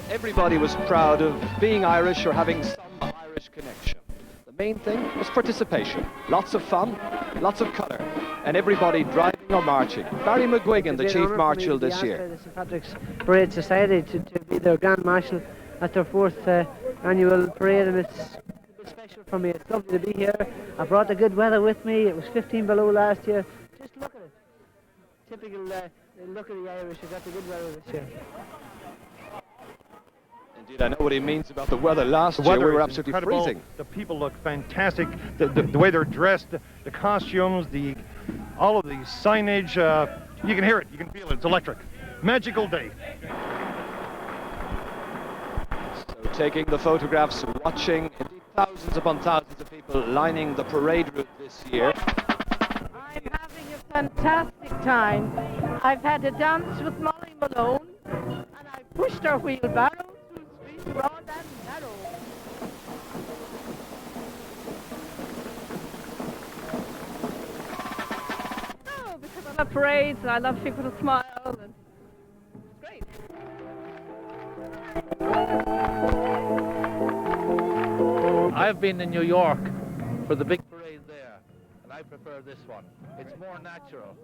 Everybody was proud of being Irish or having some Irish connection. The main thing was participation. Lots of fun, lots of colour, and everybody driving or marching. Barry McGuigan, the Chief Marshal this year. The St. Patrick's Parade Society to be their Grand Marshal at their 4th annual parade, and it's special for me. It's lovely to be here. I brought the good weather with me. It was 15 below last year. Just look at it. Typical look at the Irish. We've got the good weather this year. Indeed, I know what he means about the weather. Last year we were absolutely incredible. freezing. The people look fantastic. The way they're dressed, the costumes, all of the signage. You can hear it. You can feel it. It's electric. Magical day. So taking the photographs, watching, indeed thousands upon thousands of people lining the parade route this year. I'm having a fantastic time. I've had a dance with Molly Malone, and I pushed her wheelbarrow through streets broad and narrow. Oh, because I love parades and I love people to smile, and it's great. I've been in New York for the big parade there, and I prefer this one. It's more natural.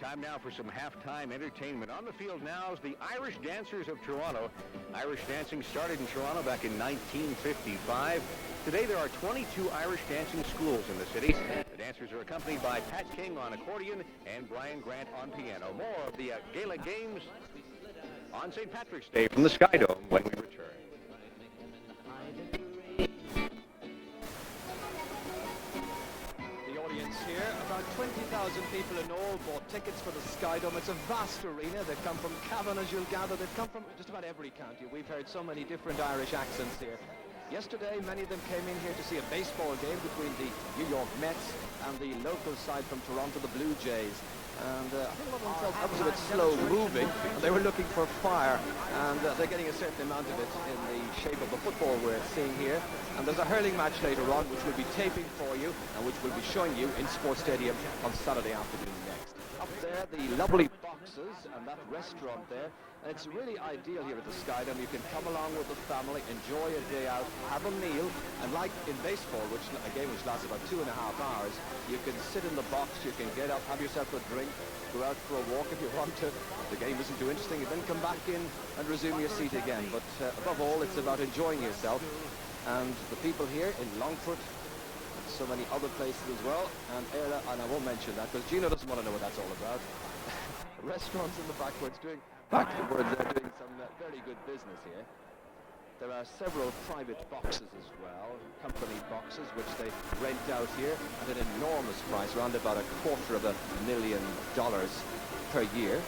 Time now for some halftime entertainment. On the field now is the Irish Dancers of Toronto. Irish dancing started in Toronto back in 1955. Today there are 22 Irish dancing schools in the city. The dancers are accompanied by Pat King on accordion and Brian Grant on piano. More of the Gaelic Games on St. Patrick's Day from the SkyDome when we return. Here, about 20,000 people in all bought tickets for the SkyDome. It's a vast arena. They've come from Cavan, as you'll gather. They've come from just about every county. We've heard so many different Irish accents here. Yesterday, many of them came in here to see a baseball game between the New York Mets and the local side from Toronto, the Blue Jays. And I think a lot of them felt that was a bit slow moving, and they were looking for fire, and they're getting a certain amount of it in the shape of the football we're seeing here. And there's a hurling match later on, which we'll be taping for you, and which we'll be showing you in Sports Stadium on Saturday afternoon next. Up there, the lovely boxes and that restaurant there. And it's really ideal here at the SkyDome. You can come along with the family, enjoy a day out, have a meal, and like in baseball, a game which lasts about 2.5 hours, you can sit in the box, you can get up, have yourself a drink, go out for a walk if you want to. If the game isn't too interesting, you then come back in and resume your seat again. But above all, it's about enjoying yourself. And the people here in Longford, and so many other places as well, and Erla, and I won't mention that because Gino doesn't want to know what that's all about. Restaurants in the backwards they're doing some very good business here. There are several private boxes as well, company boxes, which they rent out here at an enormous price, around about $250,000 per year.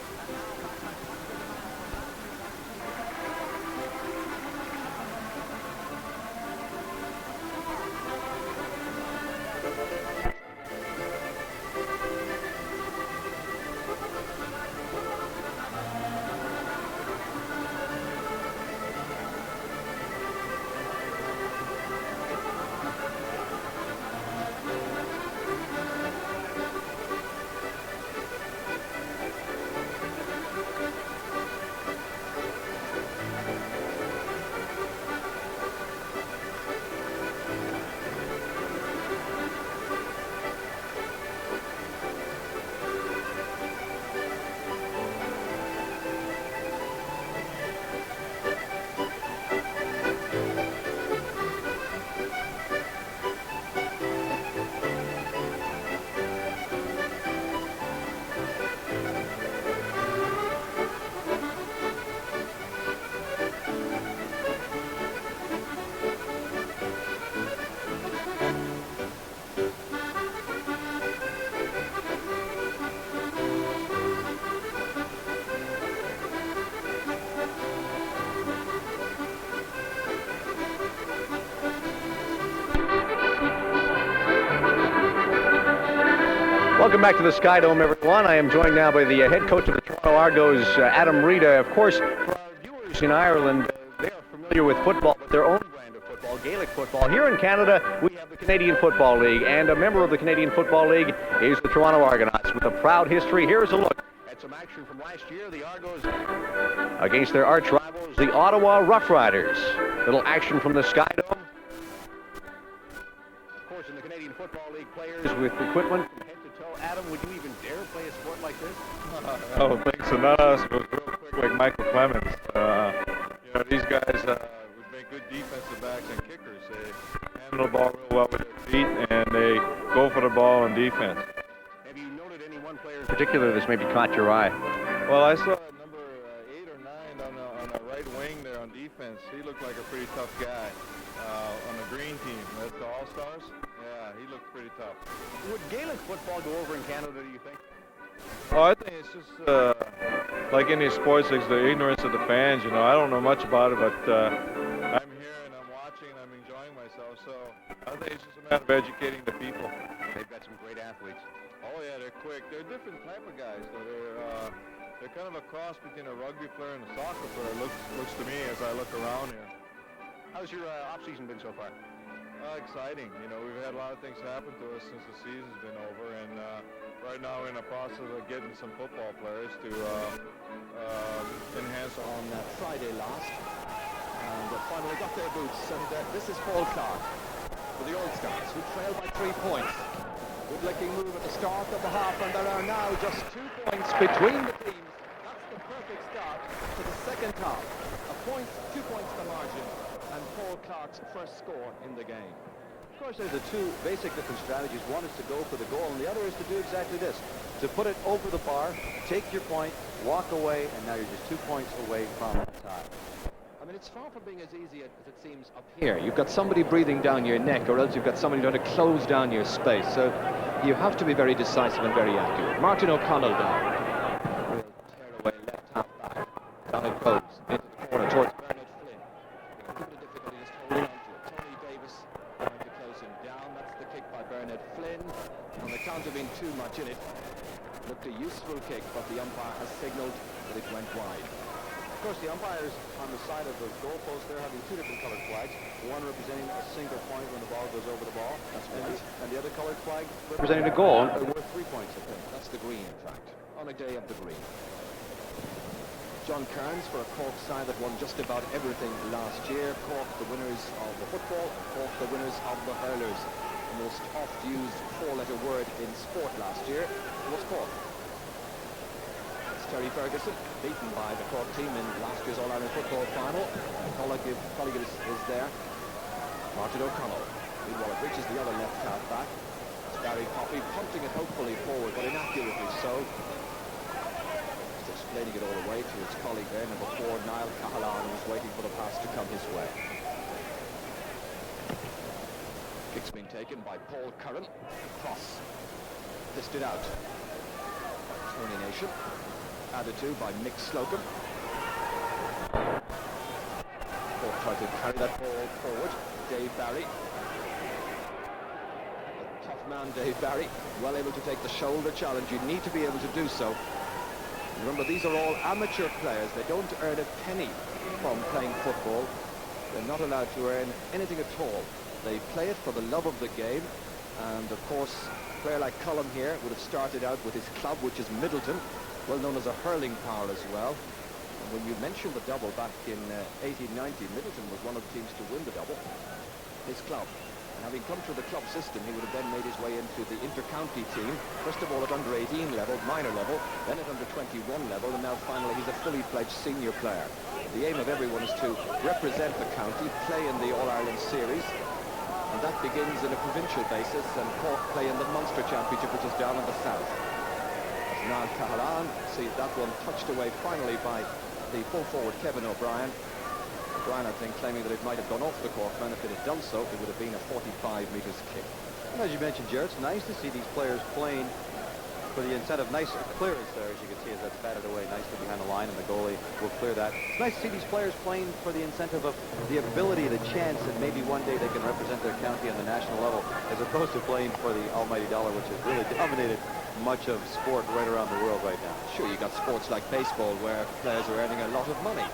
Welcome back to the SkyDome, everyone. I am joined now by the head coach of the Toronto Argos, Adam Rita. Of course, for our viewers in Ireland, they are familiar with football, but their own brand of football, Gaelic football. Here in Canada, we have the Canadian Football League, and a member of the Canadian Football League is the Toronto Argonauts. With a proud history, here's a look at some action from last year. The Argos against their arch rivals, the Ottawa Rough Riders. Little action from the SkyDome. Of course, in the Canadian Football League, players with equipment from head to toe. Adam, would you even dare play a sport like this? Oh, thanks to not us, but real quick like Michael Clemens. These guys would make good defensive backs and kickers. They handle the ball real well with their feet, and they go for the ball on defense. Have you noted any one player in particular that's maybe caught your eye? Well, I saw number 8 or 9 on the right wing there on defense. He looked like a pretty tough guy on the green team. That's the All-Stars. Yeah, he looked pretty tough. Would Gaelic football go over in Canada, do you think? Oh, I think it's just like any sports, it's the ignorance of the fans. I don't know much about it, but I'm here and I'm watching and I'm enjoying myself. So I think it's just a matter of educating the people. They've got some great athletes. Oh yeah, they're quick. They're a different type of guys. Though. They're kind of a cross between a rugby player and a soccer player. Looks to me as I look around here. How's your off-season been so far? Exciting. We've had a lot of things happen to us since the season's been over, and right now we're in the process of getting some football players to enhance on Friday last, and finally got their boots. And this is Paul Clark for the Old Stars, who trail by 3 points. Good-looking move at the start of the half, and there are now just 2 points between the teams. That's the perfect start to the second half. A point, 2 points the margin, and Paul Clark's first score in the game. Of course, there's the two basic different strategies. One is to go for the goal, and the other is to do exactly this. To put it over the bar, take your point, walk away, and now you're just 2 points away from the tie. I mean, it's far from being as easy as it seems up here. You've got somebody breathing down your neck, or else you've got somebody trying to close down your space. So you have to be very decisive and very accurate. Martin O'Connell down. Will tear away left half back. Down it goes. Into the corner towards Bernard Flynn. A little bit of difficulty just holding on to it. Tony Davis trying to close him down. That's the kick by Bernard Flynn. On the count of being too much in it. Looked a useful kick, but the umpire has signalled that it went wide. Of course, the umpires on the side of the goalpost, they're having 2 different colored flags. One representing a single point when the ball goes over the ball. That's right. And the other colored flag representing a goal worth 3 points, I think. That's the green, in fact. On a day of the green. John Kearns for a Cork side that won just about everything last year. Cork, the winners of the football, and Cork, the winners of the hurlers. The most oft-used 4-letter word in sport last year was Cork. Terry Ferguson, beaten by the Cork team in last year's All-Ireland football final. Colleague is there. Martin O'Connell. Meanwhile, it reaches the other left half back. It's Barry Poppy punting it hopefully forward, but inaccurately so. Just explaining it all away to his colleague there, number 4, Niall Cahalane, who's waiting for the pass to come his way. Kick's been taken by Paul Curran. Cross. Fisted out. Tony Nation. Added to by Mick Slocum. Cork tried to carry that ball forward. Dave Barry. A tough man, Dave Barry. Well able to take the shoulder challenge. You need to be able to do so. Remember, these are all amateur players. They don't earn a penny from playing football. They're not allowed to earn anything at all. They play it for the love of the game. And, of course, a player like Cullum here would have started out with his club, which is Middleton, well known as a hurling power as well. And when you mentioned the double back in 1890, Middleton was one of the teams to win the double, his club. And having come through the club system, he would have then made his way into the inter-county team, first of all at under-18 level, minor level, then at under-21 level, and now finally he's a fully fledged senior player. The aim of everyone is to represent the county, play in the All-Ireland series, and that begins in a provincial basis, and Cork play in the Munster Championship, which is down in the south. Niall Cahalane, see that one touched away finally by the full forward Kevin O'Brien. O'Brien, I think, claiming that it might have gone off the Cork man. If it had done so, it would have been a 45 metres kick. And as you mentioned, Jared, it's nice to see these players playing for the incentive. Nice clearance there, as you can see, as that's batted away nicely behind the line, and the goalie will clear that. It's nice to see these players playing for the incentive of the ability, the chance that maybe one day they can represent their county on the national level, as opposed to playing for the almighty dollar, which has really dominated much of sport right around the world right now. Sure, you got sports like baseball where players are earning a lot of money.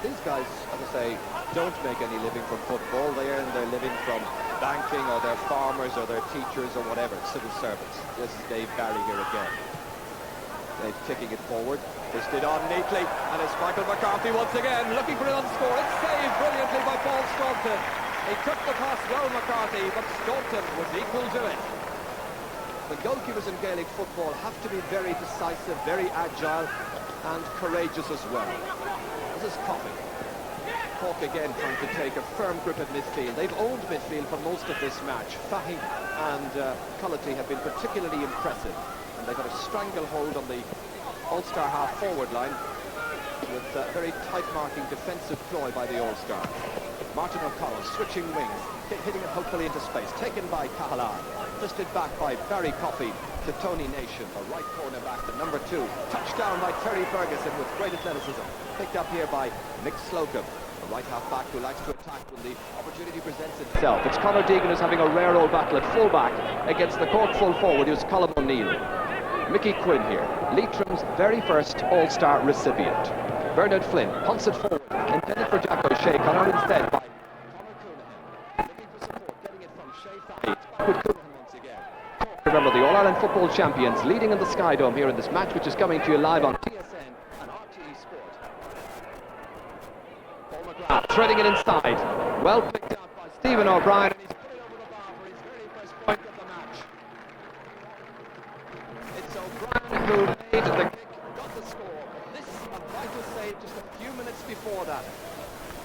These guys, as I say, don't make any living from football. They earn their living from banking, or they're farmers, or they're teachers, or whatever, civil servants. This is Dave Barry here again. Dave kicking it forward, twisted on neatly, and it's Michael McCarthy once again looking for an unscore. It's saved brilliantly by Paul Staunton. He took the pass well, McCarthy, but Staunton was equal to it. The goalkeepers in Gaelic football have to be very decisive, very agile, and courageous as well. This is Coffey. Cork again trying to take a firm grip at midfield. They've owned midfield for most of this match. Fahy and Cullity have been particularly impressive, and they've got a stranglehold on the All-Star half-forward line with very tight marking defensive ploy by the All-Stars. Martin O'Connell switching wings, hitting it hopefully into space, taken by Cahalan, twisted back by Barry Coffey to Tony Nation, the right corner back to number 2, touchdown by Terry Ferguson with great athleticism, picked up here by Mick Slocum, the right half-back who likes to attack when the opportunity presents itself. It's Conor Deegan who's having a rare old battle at full-back against the Cork full forward who's Colm O'Neill. Mickey Quinn here, Leitrim's very first All-Star recipient. Bernard Flynn punts it forward, intended for Jack O'Shea, cut out instead by Conor Coonahan. Looking for support, getting it from Shea Fahy. It's back with Coonahan once again. Remember, the All-Ireland football champions leading in the SkyDome here in this match, which is coming to you live on TSN and RTE Sport. Paul McGrath threading it inside. Well picked out by Stephen O'Brien, and he's put it over the bar for his very first point of the match. It's O'Brien who made the kick, got the score. This a vital save just a few minutes before that.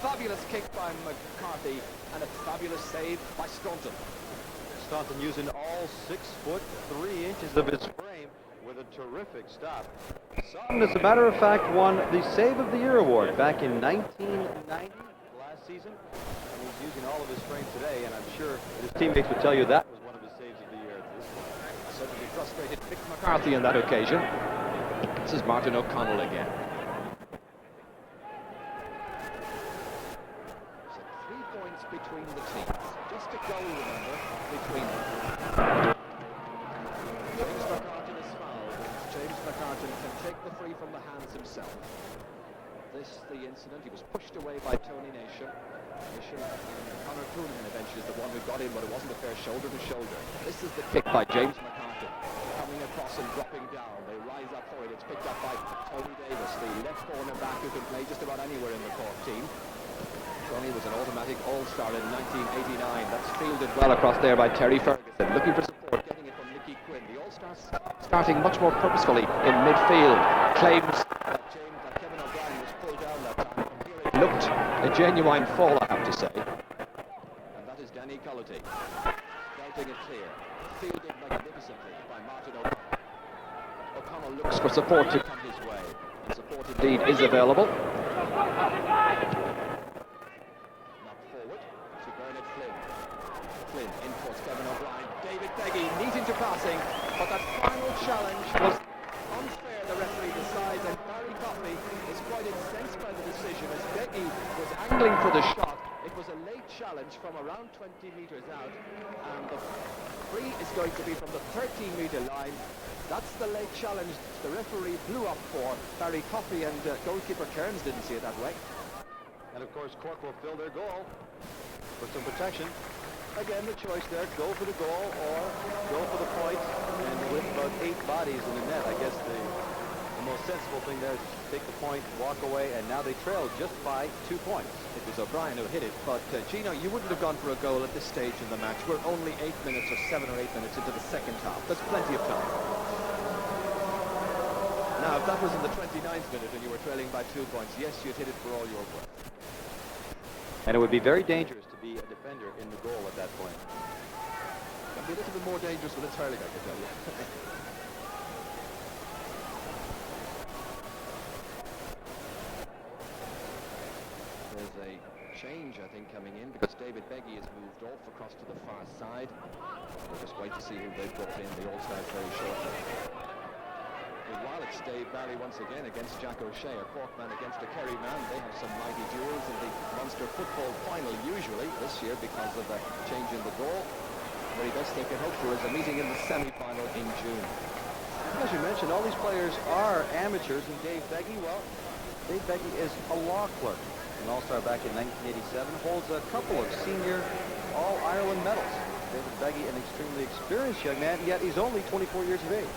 Fabulous kick by McCarthy and a fabulous save by Staunton. Staunton using all 6 foot 3 inches of his frame with a terrific stop. Staunton, as a matter of fact, won the Save of the Year award back in 1990, last season. And he's using all of his frame today, and I'm sure his teammates would tell you that was one of his saves of the year at this point. Certainly frustrated Mick McCarthy on that occasion. This is Martin O'Connell again. So 3 points between the teams. Just a goal, remember, between them. James McCartan is fouled. James McCartan can take the free from the hands himself. This, the incident, he was pushed away by Tony Nation. Conor Coonahan eventually is the one who got in, but it wasn't a fair shoulder to shoulder. This is the kick by James McCartan. Coming across and dropping down. They rise up for it. It's picked up by Tony Davis, the left corner back who can play just about anywhere in the Cork team. Tony was an automatic All-Star in 1989. That's fielded well across there by Terry Ferguson. Looking for support, getting it from Mickey Quinn. The All-Stars starting much more purposefully in midfield. Claims that Kevin O'Brien was pulled down that time. Here it looked a genuine fall, I have to say. And that is Danny Cullity. Belting it clear. Fielded magnificently by Martin O'Connell. O'Connell looks for support to come his way. And support indeed is available. Flynn in towards Kevin O'Brien. David Beggy neat into passing, but that final challenge was unfair, the referee decides, and Barry Coffey is quite incensed by the decision as Beggy was angling for the shot. It was a late challenge from around 20 metres out, and the free is going to be from the 13-metre line. That's the late challenge the referee blew up for. Barry Coffey and goalkeeper Kearns didn't see it that way. And of course, Cork will fill their goal with some protection. Again, the choice there, go for the goal or go for the point. And with about 8 bodies in the net, I guess the most sensible thing there is to take the point, walk away, and now they trail just by 2 points. It was O'Brien who hit it, but Gino, you wouldn't have gone for a goal at this stage in the match. We're only 8 minutes or 7 or 8 minutes into the second half. There's plenty of time. Now, if that was in the 29th minute and you were trailing by 2 points, yes, you'd hit it for all your worth. And it would be very dangerous to be a defender in the goal at that point. It can be a little bit more dangerous when it's hurling, I can tell you. There's a change, I think, coming in because David Beggy has moved off across to the far side. We'll just wait to see who they've brought in, the All-Stars, very shortly. While it's Dave Barry once again against Jack O'Shea, a Cork man against a Kerry man. They have some mighty duels in the Munster football final usually. This year, because of a change in the goal, the very best they can hope for is a meeting in the semi-final in June. As you mentioned, all these players are amateurs, and Dave Beggy, well, Dave Beggy is a law clerk. An All-Star back in 1987, holds a couple of senior All-Ireland medals. David Beggy, an extremely experienced young man, yet he's only 24 years of age.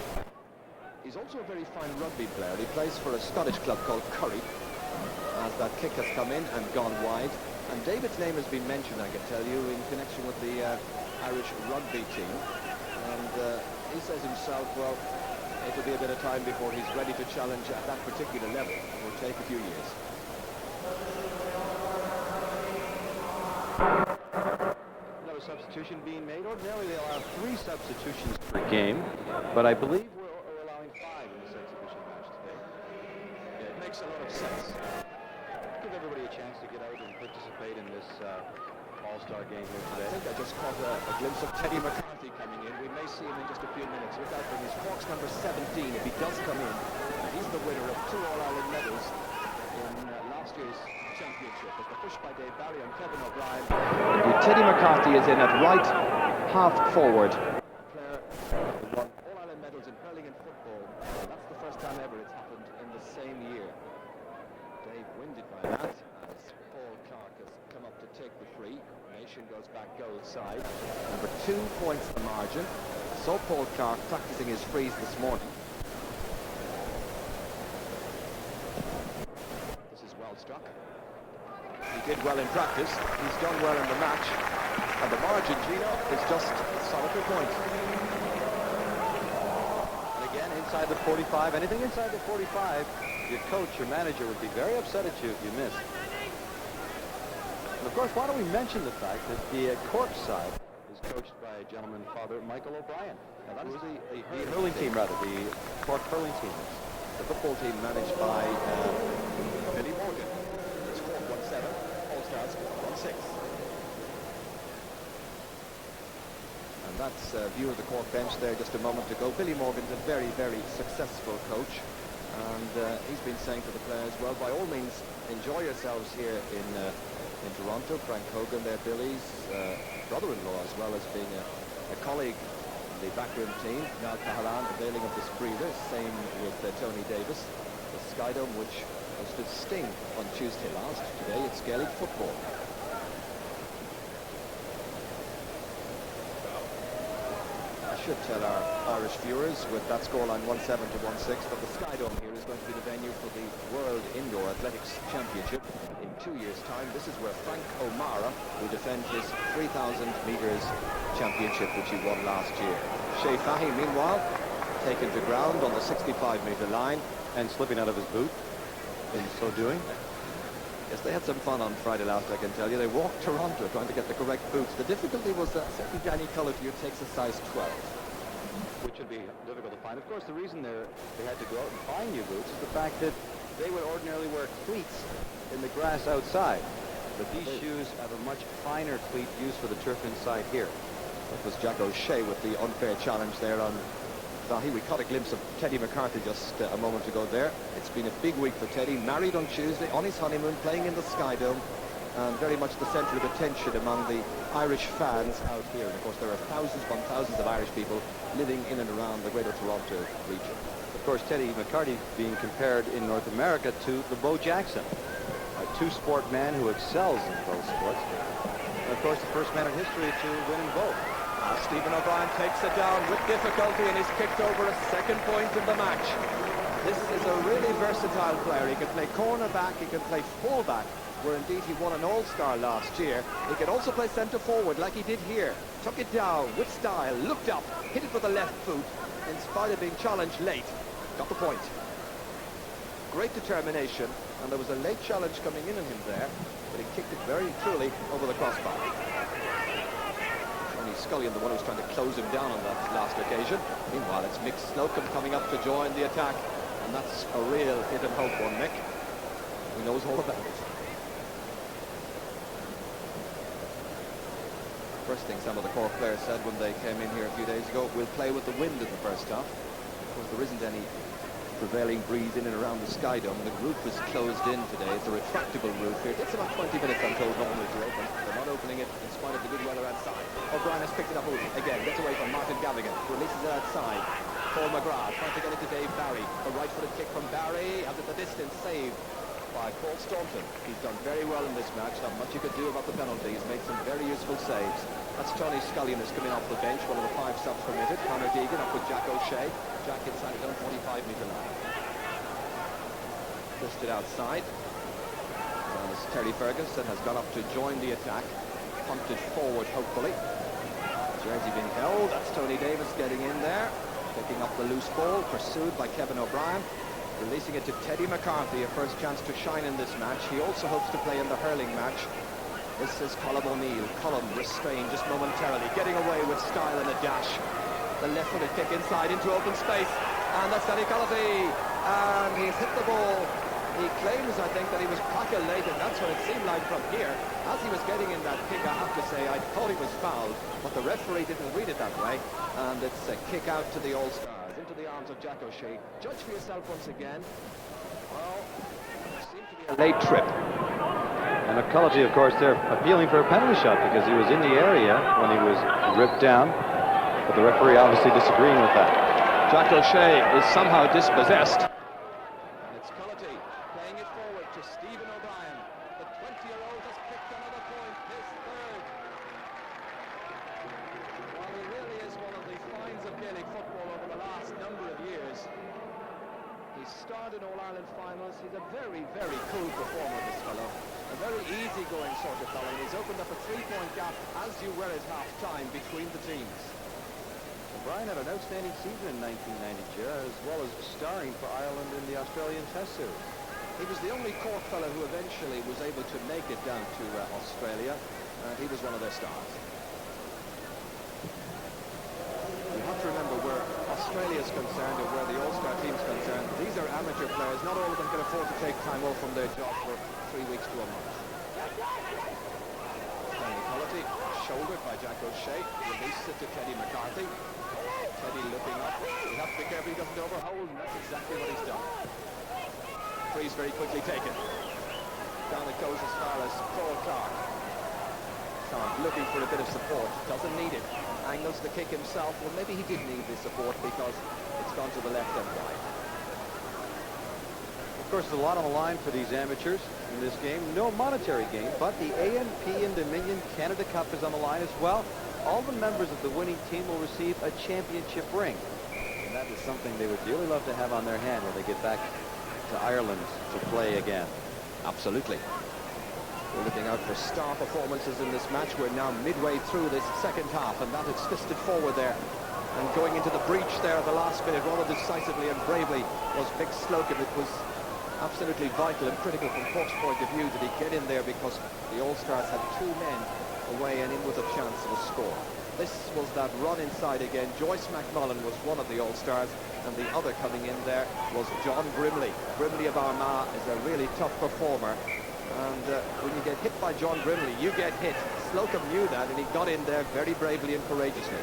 He's also a very fine rugby player. He plays for a Scottish club called Curry, as that kick has come in and gone wide. And David's name has been mentioned, I can tell you, in connection with the Irish rugby team. And he says himself, well, it'll be a bit of time before he's ready to challenge at that particular level. It will take a few years. No substitution being made. Ordinarily they'll have 3 substitutions per game, but I believe we're allowing 5 in this exhibition match today. Yeah, it makes a lot of sense. Give everybody a chance to get out and participate in this All-Star game here today. I think I just caught a glimpse of Teddy McCarthy coming in. We may see him in just a few minutes. Look out for his Cork's number 17 if he does come in. He's the winner of 2 All-Ireland medals in last year's championship. As the push by Dave Barry and Kevin O'Brien. Teddy McCarthy is in at right half forward. Player who won All-Ireland medals in hurling and football. And that's the first time ever it's happened in the same year. Dave winded by that as Paul Clark has come up to take the free. Nation goes back goal side. Number 2 points the margin. So Paul Clark practicing his frees this morning. This is well struck. He did well in practice. He's done well in the match. And the margin, Gino, is just a solitary point. And again, inside the 45, anything inside the 45, your coach, your manager would be very upset at you if you missed. And of course, why don't we mention the fact that the Cork side is coached by a gentleman, Father Michael O'Brien. Now that is the hurling team, rather, the Cork hurling team. The football team managed by Billy Morgan. It's Cork 1-7, All-Stars 1-6. And that's a view of the Cork bench there just a moment ago. Billy Morgan's a very, very successful coach. And he's been saying to the players, well, by all means, enjoy yourselves here in Toronto. Frank Hogan there, Billy's brother-in-law, as well as being a colleague in the backroom team. Niall Cahalan availing of the spree this. Same with Tony Davis. The SkyDome, which hosted Sting on Tuesday last. Today it's Gaelic football. I should tell our Irish viewers, with that scoreline 1-7 to 1-6, that the SkyDome here is going to be the venue for the World Indoor Athletics Championship in 2 years' time. This is where Frank O'Mara will defend his 3,000 metres championship, which he won last year. Shea Fahy, meanwhile, taken to ground on the 65-metre line. And slipping out of his boot in so doing. Yes, they had some fun on Friday last, I can tell you. They walked Toronto trying to get the correct boots. The difficulty was that certainly Danny Culliford takes a size 12. Which would be difficult to find. Of course, the reason they had to go out and find new boots is the fact that they would ordinarily wear cleats in the grass outside. But these shoes have a much finer cleat used for the turf inside here. That was Jack O'Shea with the unfair challenge there on Fahy. We caught a glimpse of Teddy McCarthy just a moment ago there. It's been a big week for Teddy. Married on Tuesday, on his honeymoon, playing in the SkyDome, and very much the centre of attention among the Irish fans out here. And of course, there are thousands upon thousands of Irish people living in and around the Greater Toronto region. Of course, Teddy McCarty being compared in North America to the Bo Jackson, a two-sport man who excels in both sports. And of course, the first man in history to win in both. Stephen O'Brien takes it down with difficulty and he's kicked over a second point in the match. This is a really versatile player. He can play cornerback, he can play fullback, where indeed he won an All-Star last year. He can also play centre forward like he did here. Took it down with style, looked up, hit it with the left foot, in spite of being challenged late. Got the point. Great determination, and there was a late challenge coming in on him there, but he kicked it very truly over the crossbar. Tony Scullion, the one who's trying to close him down on that last occasion. Meanwhile, it's Mick Slocum coming up to join the attack, and that's a real hit and hope on Mick. He knows all about it. First thing some of the Cork players said when they came in here a few days ago, we'll play with the wind in the first half. Of course, there isn't any prevailing breeze in and around the SkyDome. The roof is closed in today. It's a retractable roof here. It takes about 20 minutes, I'm told, normally to open. They're not opening it in spite of the good weather outside. O'Brien has picked it up again. Gets away from Martin Gavighan. Releases it outside. Paul McGrath trying to get it to Dave Barry. A right-footed kick from Barry, out at the distance, saved by Paul Staunton. He's done very well in this match. Not much you could do about the penalty. He's made some very useful saves. That's Tony Scullion is coming off the bench, one of the 5 subs permitted. Conor Deegan up with Jack O'Shea. Jack inside his own 45-metre line. Twisted outside. As Terry Ferguson has gone up to join the attack. Punted forward, hopefully. Jersey being held. That's Tony Davis getting in there. Picking up the loose ball, pursued by Kevin O'Brien. Releasing it to Teddy McCarthy, a first chance to shine in this match. He also hopes to play in the hurling match. This is Colm O'Neill. Colm restrained just momentarily, getting away with style and a dash. The left-footed kick inside into open space. And that's Danny Cullity. And he's hit the ball. He claims, I think, that he was pocket late, and that's what it seemed like from here. As he was getting in that kick, I have to say, I thought he was fouled, but the referee didn't read it that way. And it's a kick out to the All-Stars, into the arms of Jack O'Shea. Judge for yourself once again. Well, it seemed to be a late trip. And McCullough, of course, they're appealing for a penalty shot because he was in the area when he was ripped down. But the referee obviously disagreeing with that. Jack O'Shea is somehow dispossessed. And it's Cullity playing it forward to Stephen O'Brien. The 20-year-old has picked another point, his third. While he really is one of the finds of Gaelic football over the last number of years, he starred in All-Ireland finals. He's a very, very cool performer, this fellow. A very easy-going sort of fellow. He's opened up a 3-point gap, as you were at half-time, between the teams. O'Brien had an outstanding season in 1990, as well as starring for Ireland in the Australian Test Series. He was the only Cork fellow who eventually was able to make it down to Australia, and he was one of their stars. You have to remember where Australia is concerned and where the All-Star team is concerned. These are amateur players. Not all of them can afford to take time off from their job for 3 weeks to a month. Stanley Cullity, shouldered by Jack O'Shea, releases it to Teddy McCarthy. Teddy looking up. You have to be careful he doesn't overhold, and that's exactly what he's done. Free's very quickly taken. Down it goes as far as Paul Clark. Clark looking for a bit of support. Doesn't need it. Angles the kick himself. Well, maybe he did need the support because it's gone to the left and right. Of course, there's a lot on the line for these amateurs in this game. No monetary gain, but the ANP and Dominion Canada Cup is on the line as well. All the members of the winning team will receive a championship ring. And that is something they would really love to have on their hand when they get back to Ireland to play again. Absolutely. We're looking out for star performances in this match. We're now midway through this second half, and that is fisted forward there. And going into the breach there at the last minute, rather decisively and bravely, was Vic Slocum. It was absolutely vital and critical from Cork's point of view that he get in there because the All-Stars had 2 men away and in with a chance of a score. This was that run inside again. Joyce McMullen was one of the All-Stars, and the other coming in there was John Grimley. Grimley of Armagh is a really tough performer, and when you get hit by John Grimley, you get hit. Slocum knew that, and he got in there very bravely and courageously.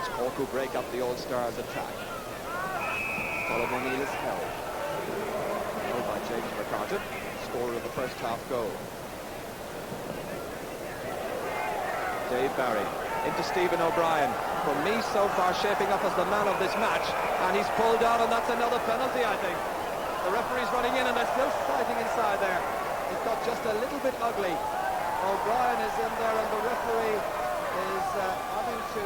It's Cork who break up the All-Stars attack. Colm O'Neill is held. Held by James McCartan, scorer of the first half goal. Dave Barry into Stephen O'Brien. For me, so far, shaping up as the man of this match. And he's pulled out, and that's another penalty, I think. The referee's running in, and they're still fighting inside there. It got just a little bit ugly. O'Brien is in there, and the referee is having to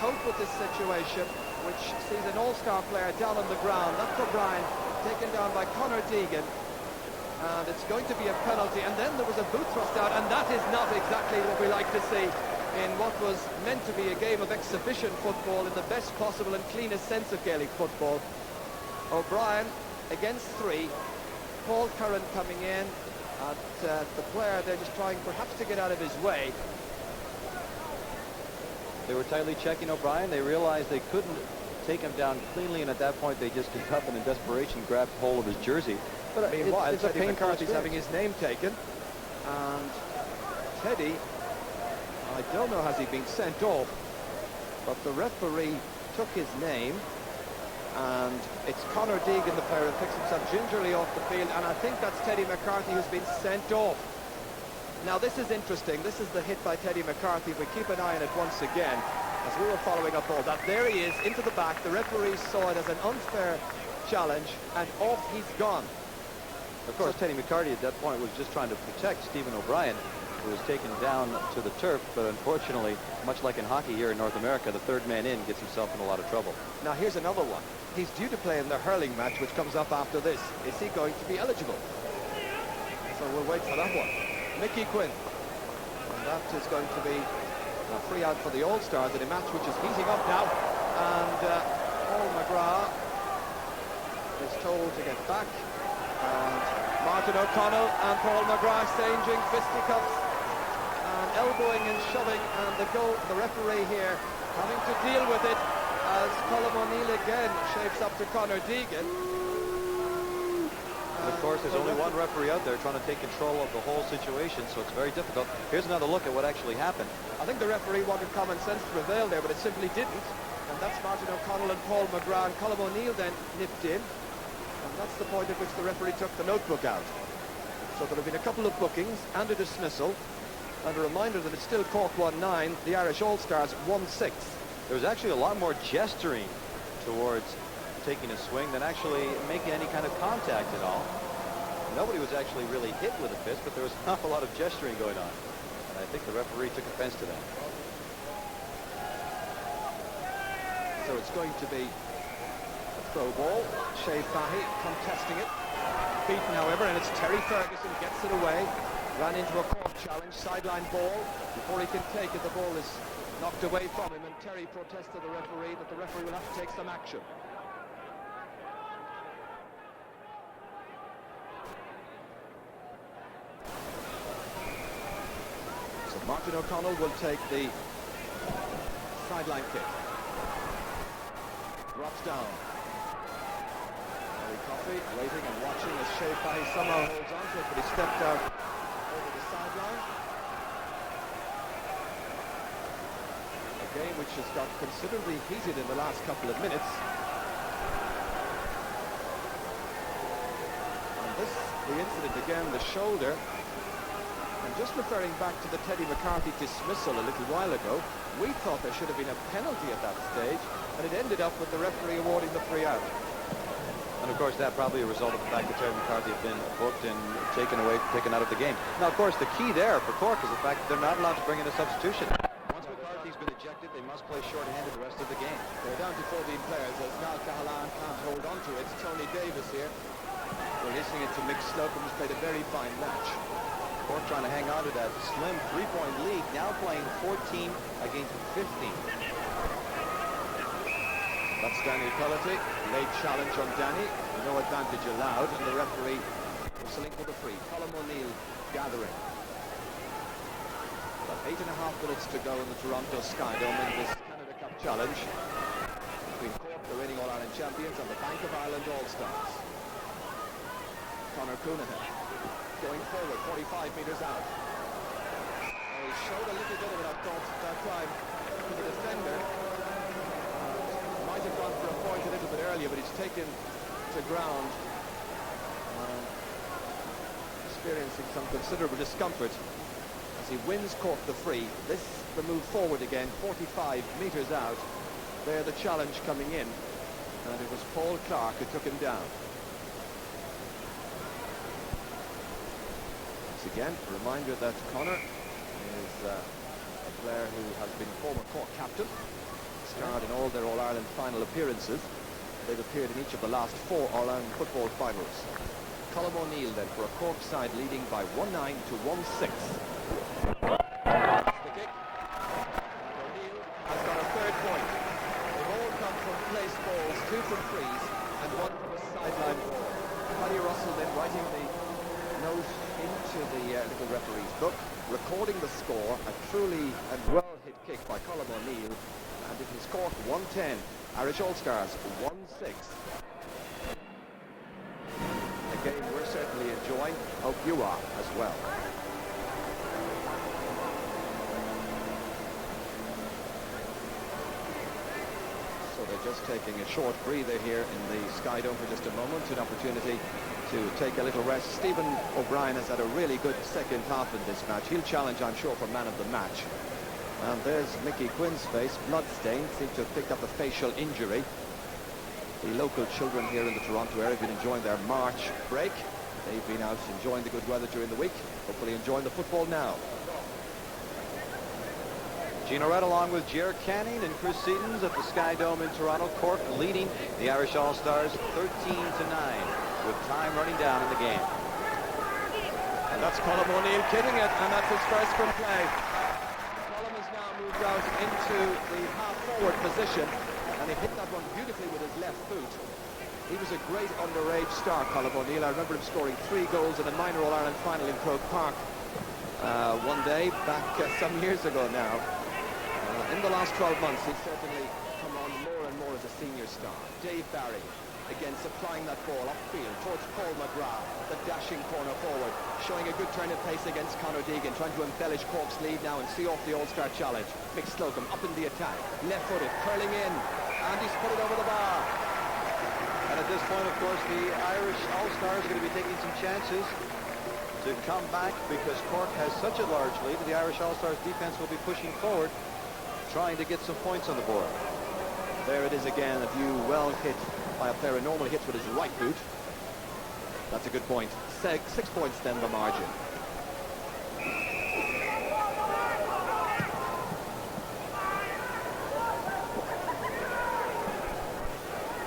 cope with this situation, which sees an All-Star player down on the ground. That's O'Brien, taken down by Conor Deegan. And it's going to be a penalty, and then there was a boot thrust out, and that is not exactly what we like to see in what was meant to be a game of exhibition football in the best possible and cleanest sense of Gaelic football. O'Brien against 3, Paul Curran coming in at the player. They're just trying perhaps to get out of his way. They were tightly checking O'Brien. They realized they couldn't take him down cleanly, and at that point they just got up and in desperation grabbed hold of his jersey. But meanwhile, it's a Teddy painful McCarthy's having experience. his name taken, and Teddy, I don't know, has he been sent off, but the referee took his name, and it's Conor Deegan, the player, who picks himself gingerly off the field, and I think that's Teddy McCarthy who's been sent off. Now this is interesting. This is the hit by Teddy McCarthy. If we keep an eye on it once again, as we were following up all that. There he is, into the back. The referee saw it as an unfair challenge, and off he's gone. Of course, Teddy McCarty at that point was just trying to protect Stephen O'Brien, who was taken down to the turf, but unfortunately, much like in hockey here in North America, the third man in gets himself in a lot of trouble. Now here's another one. He's due to play in the hurling match, which comes up after this. Is he going to be eligible? So we'll wait for that one. Mickey Quinn. And that is going to be a free out for the All-Stars in a match which is heating up now. And Paul McGrath is told to get back. And Martin O'Connell and Paul McGrath exchanging fisticuffs and elbowing and shoving, and the referee here having to deal with it as Colm O'Neill again shapes up to Conor Deegan. And of course, there's only one referee out there trying to take control of the whole situation, so it's very difficult. Here's another look at what actually happened. I think the referee wanted common sense to prevail there, but it simply didn't. And that's Martin O'Connell and Paul McGrath. And Colm O'Neill then nipped in. And that's the point at which the referee took the notebook out. So there have been a couple of bookings and a dismissal. And a reminder that it's still Cork 1-9, the Irish All-Stars 1-6. There was actually a lot more gesturing towards taking a swing than actually making any kind of contact at all. Nobody was actually really hit with a fist, but there was an awful lot of gesturing going on. And I think the referee took offense to that. So it's going to be a throw ball. Shea Fahy contesting it. Beaten, however, and it's Terry Ferguson gets it away. Ran into a Cork challenge, sideline ball. Before he can take it, the ball is knocked away from him, and Terry protests to the referee that the referee will have to take some action. So Martin O'Connell will take the sideline kick. Drops down. Harry Coffey waiting and watching as Shea Fahy somehow holds on to it, but he stepped out over the sideline. A game which has got considerably heated in the last couple of minutes. And this, the incident again, the shoulder. And just referring back to the Teddy McCarty dismissal a little while ago, we thought there should have been a penalty at that stage, and it ended up with the referee awarding the free out. And of course, that probably a result of the fact that Terry McCarthy had been booked and taken out of the game. Now, of course, the key there for Cork is the fact that they're not allowed to bring in a substitution. Once McCarthy's been ejected, they must play short-handed the rest of the game. They're down to 14 players as Niall Cahalane can't hold on to it. It's Tony Davis here. We're listening to Mick Slocum, who's played a very fine match. Cork trying to hang on to that slim three-point lead, now playing 14 against 15. That's Danny Cullity. Late challenge on Danny. No advantage allowed, and the referee whistling for the free. Colm O'Neill gathering. About 8.5 minutes to go in the Toronto SkyDome in this Canada Cup challenge between Cork, the reigning All-Ireland champions, and the Bank of Ireland All-Stars. Conor Coonahan going forward, 45 metres out. He showed a little bit of it, I thought, that time to the defender. Might have gone for a point a little bit earlier, but he's taken to ground, experiencing some considerable discomfort as he wins Cork the free. This, the move forward again, 45 metres out. There the challenge coming in, and it was Paul Clark who took him down. Once again, a reminder that Conor is a player who has been former Cork captain, starred in all their All-Ireland final appearances. They've appeared in each of the last 4 All-Ireland football finals. Colm O'Neill then for a Cork side leading by 1-9 to 1-6. That's the kick. And O'Neill has got a third point. They've all come from place balls, 2 from frees, and 1 from a sideline ball. Paddy Russell then writing the note into the little referee's book, recording the score, a truly and well-hit kick by Colm O'Neill, and it is Cork 110, Irish All-Stars 1-6. A game we're certainly enjoying, hope you are as well. So they're just taking a short breather here in the SkyDome for just a moment, an opportunity to take a little rest. Stephen O'Brien has had a really good second half in this match. He'll challenge, I'm sure, for man of the match. And there's Mickey Quinn's face, bloodstained, seems to have picked up a facial injury. The local children here in the Toronto area have been enjoying their March break. They've been out enjoying the good weather during the week, hopefully enjoying the football now. Gino Red along with Jer Canning and Chris Seatons at the SkyDome in Toronto. Cork leading the Irish All-Stars 13-9 with time running down in the game. And that's Colm O'Neill kidding it, and that's his first from play. Colm has now moved out into the half-forward position, and he hit that one beautifully with his left foot. He was a great underage star, Colm O'Neill. I remember him scoring 3 goals in a minor All-Ireland final in Croke Park one day back some years ago now. In the last 12 months, he's certainly come on more and more as a senior star. Dave Barry, again, supplying that ball upfield towards Paul McGrath, the dashing corner forward, showing a good turn of pace against Conor Deegan, trying to embellish Cork's lead now and see off the All-Star challenge. Mick Slocum up in the attack, left-footed, curling in, and he's put it over the bar. And at this point, of course, the Irish All-Stars are going to be taking some chances to come back because Cork has such a large lead. The Irish All-Stars defense will be pushing forward, trying to get some points on the board. There it is again, a view well hit by a player who normally hits with his right boot. That's a good point. 6 points then the margin.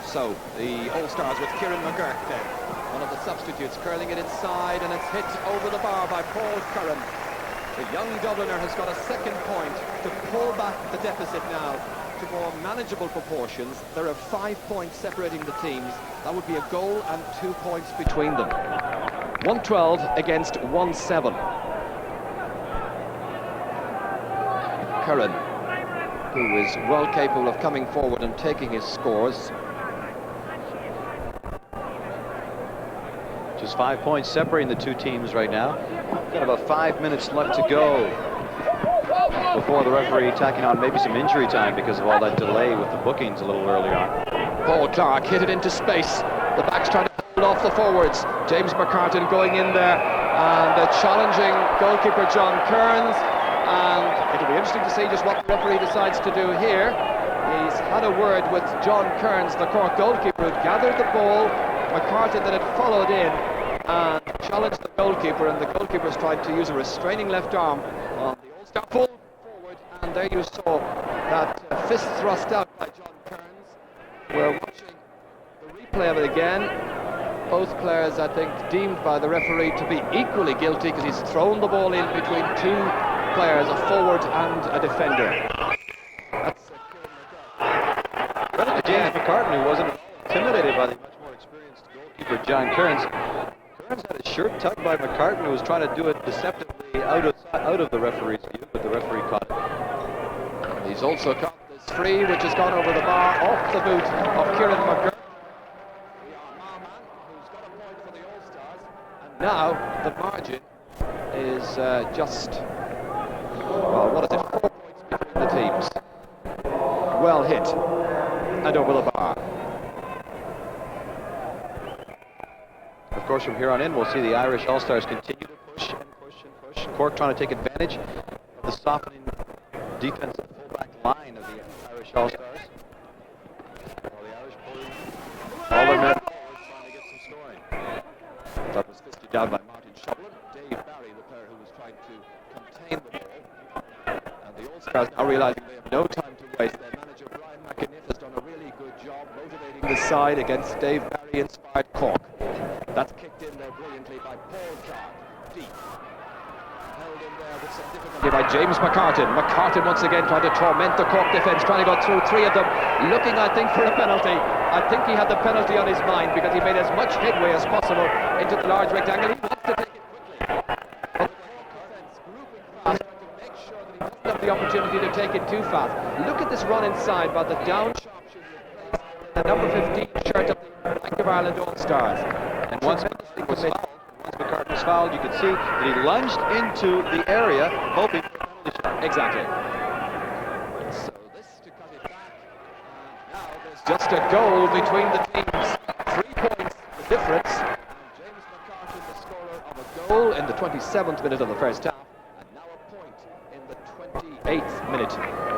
So the All-Stars with Kieran McGurk then, one of the substitutes, curling it inside, and it's hit over the bar by Paul Curran. The young Dubliner has got a second point to pull back the deficit now to more manageable proportions. There are 5 points separating the teams. That would be a goal and 2 points between them. 112 against 1-7. Curran, who is well capable of coming forward and taking his scores. Just 5 points separating the two teams right now. Got about 5 minutes left to go before the referee tacking on maybe some injury time because of all that delay with the bookings a little earlier on. Paul Clark hit it into space. The back's trying to hold off the forwards. James McCartan going in there and challenging goalkeeper John Kearns. And it'll be interesting to see just what the referee decides to do here. He's had a word with John Kearns, the Cork goalkeeper, who gathered the ball. McCartan that had followed in and challenged the goalkeeper, and the goalkeeper's tried to use a restraining left arm on the All-Star pull forward, and there you saw that fist thrust out by John Kearns. We're watching the replay of it again. Both players, I think, deemed by the referee to be equally guilty because he's thrown the ball in between 2 players, a forward and a defender. That's Credit to James McCartan, who wasn't intimidated by the much more experienced goalkeeper John Kearns. Kearns had his shirt tugged by McCartan, who was trying to do it deceptively out of the referee's view, but the referee caught it. He's also caught this free, which has gone over the bar, off the boot of Kieran McGurk. Who's got a point for the All-Stars. And now the margin is just, well, what is it, 4 points between the teams. Well hit and over the bar. Of course, from here on in, we'll see the Irish All-Stars continue to push and push and push. Cork trying to take advantage of the softening defensive fullback line of the Irish All-Stars. While the Irish pulling all their men forward, trying to get some scoring. That was fisted down by Martin Shublin. Dave Barry, the player who was trying to contain the ball. And the All-Stars now realizing they have no time to waste. Their manager, Brian McInniff, has done a really good job motivating the side against Dave Barry-inspired Cork. That's kicked in there brilliantly by Paul Clark, deep. Held in there with some difficulty by James McCartan. McCartan once again trying to torment the Cork defence, trying to go through 3 of them, looking, I think, for a penalty. I think he had the penalty on his mind because he made as much headway as possible into the large rectangle. He wants to take it quickly. But the Cork defence grouping fast, trying to make sure that he doesn't have the opportunity to take it too fast. Look at this run inside by the down sharpshooter, the number 15 shirt of the Bank of Ireland All-Stars. And once McCartan was fouled, you could see that he lunged into the area, hoping for a penalty shot. Exactly. So this to cut it back. And now there's just a goal between the teams. 3 points the difference. And James McCartan, the scorer of a goal in the 27th minute of the first half. And now a point in the 8th minute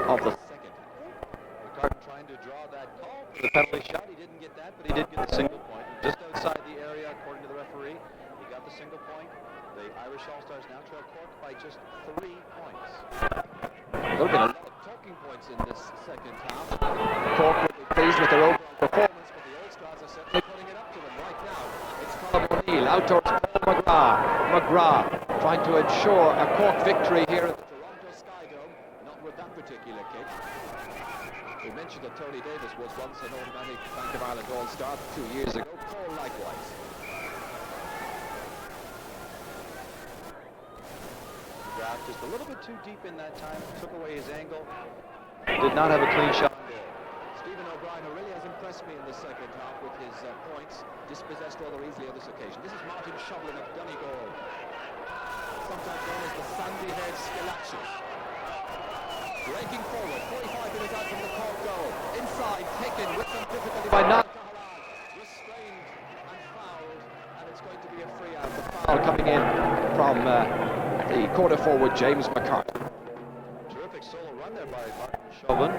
of the second half. Carton trying to draw that call for the penalty shot. He didn't get that, but he did get the single point. Just outside the area, according to the referee. He got the single point. The Irish All-Stars now trail Cork by just 3 points. There have been a lot of talking points in this second half. Cork will be pleased with their overall performance, but the All-Stars are certainly putting it up to them right now. It's Colin O'Neill out towards Paul McGrath. McGrath trying to ensure a Cork victory here at the Toronto SkyDome, not with that particular kick. We mentioned that Tony Davis was once an automatic Bank of Ireland All-Star 2 years ago. Paul likewise. McGrath just a little bit too deep in that time. Took away his angle. Did not have a clean shot. Stephen O'Brien, who really has impressed me in the second half with his points, dispossessed rather easily on this occasion. This is Martin Shovelin of Donegal, sometimes known as the sandy-haired Skilacci. Breaking forward, 45 minutes out from the Cork goal. Inside, taken with some difficulty by Nan Cahalan. Restrained and fouled, and it's going to be a free out. The foul coming in from the quarter forward, James McCarthy. Terrific solo run there by Martin Shovelin,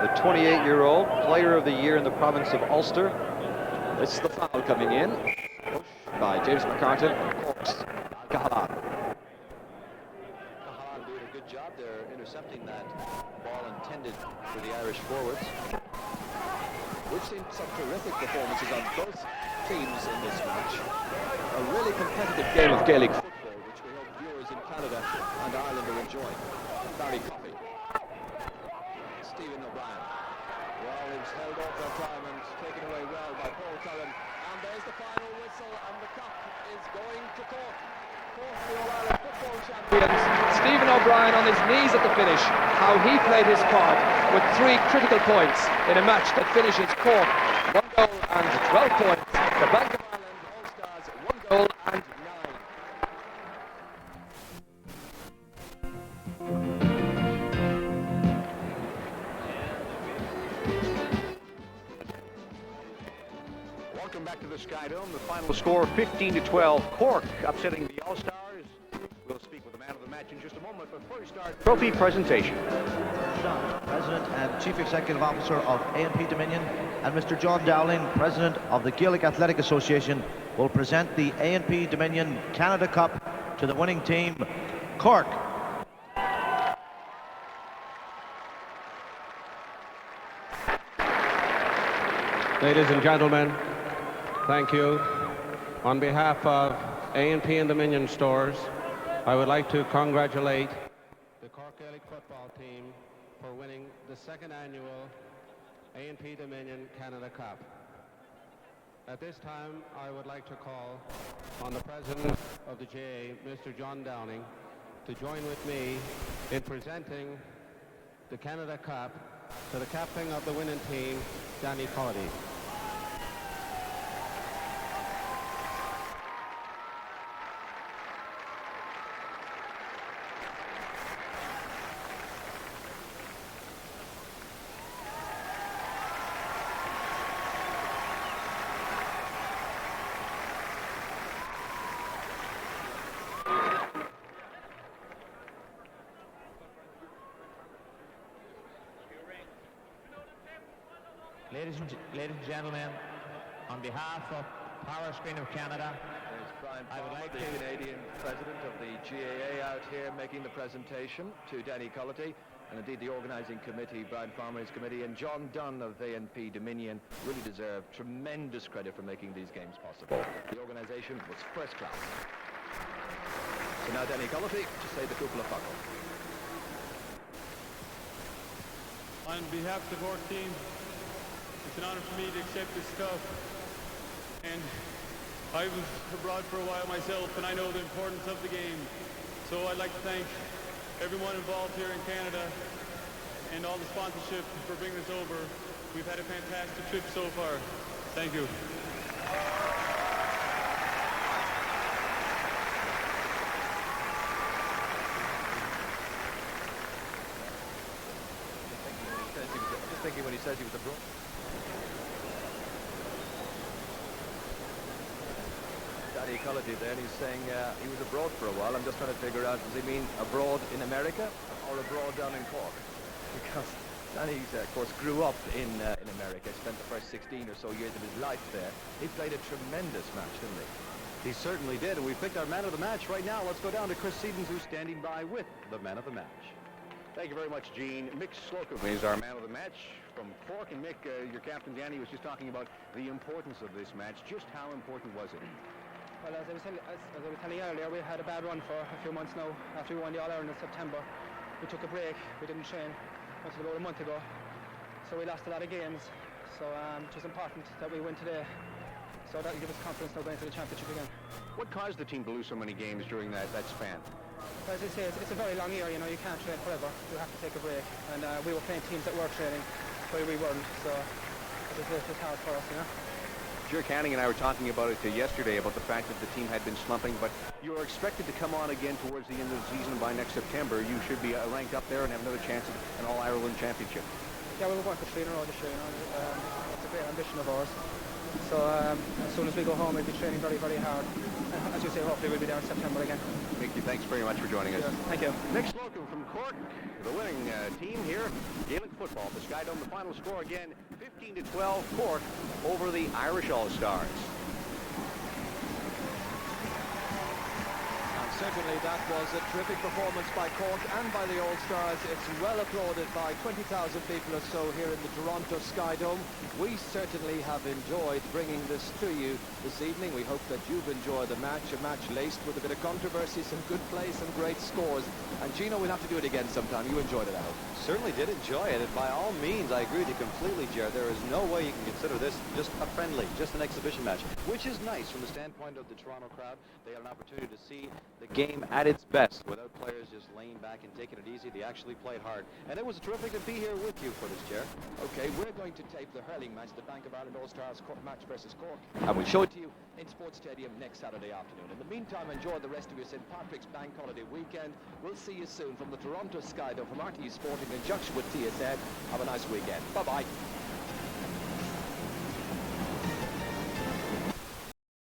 the 28-year-old player of the year in the province of Ulster. This is the foul coming in. Push by James McCarthy. Cork's Cahalan. Cahalan doing a good job there, intercepting that ball intended for the Irish forwards. We've seen some terrific performances on both teams in this match. A really competitive game of Gaelic football, which we hope viewers in Canada and Ireland are enjoying. Barry Coffey. Stephen O'Brien. Well, he was held off that time and taken away well by Paul Curran. And there's the final whistle, and the cup is going to Cork. Cork, the All-Ireland football champions. Stephen O'Brien on his knees at the finish. How he played his part with 3 critical points in a match that finishes Cork 1 goal and 12 points. The Bank of Ireland All-Stars 1 goal and 9. Welcome back to the SkyDome. The final score 15-12. Cork upsetting the All-Stars. We'll speak with the man of the match in just a moment, but first our trophy presentation. President and Chief Executive Officer of A&P Dominion, and Mr. John Dowling, President of the Gaelic Athletic Association, will present the A&P Dominion Canada Cup to the winning team, Cork. Ladies and gentlemen, thank you. On behalf of A&P and Dominion Stores, I would like to congratulate the Cork Gaelic football team for winning the 2nd annual A&P Dominion Canada Cup. At this time, I would like to call on the President of the GAA, Mr. John Downing, to join with me in presenting the Canada Cup to the captain of the winning team, Danny Cody. Ladies and gentlemen, on behalf of Power Screen of Canada, I would like the Canadian president of the GAA out here making the presentation to Danny Cullity, and indeed the organising committee, Brian Farmer's committee, and John Dunn of A&P Dominion really deserve tremendous credit for making these games possible. The organisation was first class. So now Danny Cullity to say the couple of buckle. On behalf of the Cork team, it's an honor for me to accept this cup. And I was abroad for a while myself, and I know the importance of the game. So I'd like to thank everyone involved here in Canada and all the sponsorship for bringing this over. We've had a fantastic trip so far. Thank you. Just thinking when he says he was abroad. Danny equality there, and he's saying he was abroad for a while. I'm just trying to figure out, does he mean abroad in America or abroad down in Cork? Because Danny, of course, grew up in America, spent the first 16 or so years of his life there. He played a tremendous match, didn't he? He certainly did, and we picked our man of the match right now. Let's go down to Chris Sedens, who's standing by with the man of the match. Thank you very much, Gene. Mick Slocum is our man of the match from Cork. And Mick, your captain Danny was just talking about the importance of this match. Just how important was it? Well, as I was telling you earlier, we had a bad run for a few months now. After we won the All-Ireland in September, we took a break. We didn't train until about a month ago. So we lost a lot of games. So it was important that we win today. So that will give us confidence now going to the championship again. What caused the team to lose so many games during that span? As I say, it's a very long year, you know, you can't train forever. You have to take a break. And we were playing teams that were training while we weren't. So it was hard for us, you know. Jerry Canning and I were talking about it yesterday, about the fact that the team had been slumping, but you are expected to come on again towards the end of the season. By next September, you should be ranked up there and have another chance at an All-Ireland championship. Yeah, we're going for 3 in a row this year, you know. It's a great ambition of ours. So as soon as we go home, we'll be training very, very hard. As you say, hopefully we'll be there in September again. Thank you. Thanks very much for joining us. Yes, thank you. Mick Slocum from Cork, the winning team here, Gaelic football. The SkyDome, the final score again, 15-12, Cork over the Irish All-Stars. Certainly that was a terrific performance by Cork and by the All-Stars. It's well applauded by 20,000 people or so here in the Toronto SkyDome. We certainly have enjoyed bringing this to you this evening. We hope that you've enjoyed the match, a match laced with a bit of controversy, some good play, some great scores. And Gino, we'll have to do it again sometime. You enjoyed it, I hope. Certainly did enjoy it, and by all means, I agree with you completely, Jared. There is no way you can consider this just a friendly, just an exhibition match, which is nice from the standpoint of the Toronto crowd. They had an opportunity to see the game at its best without players just laying back and taking it easy. They actually played hard, and it was terrific to be here with you for this, Jared. Okay, we're going to tape the hurling match, the Bank of Ireland All-Stars match versus Cork, and we'll show it to you in Sports Stadium next Saturday afternoon. In the meantime, enjoy the rest of your St. Patrick's Bank Holiday weekend. We'll see you soon from the Toronto SkyDome, from RTE Sport in conjunction with TSN. Have a nice weekend. Bye-bye.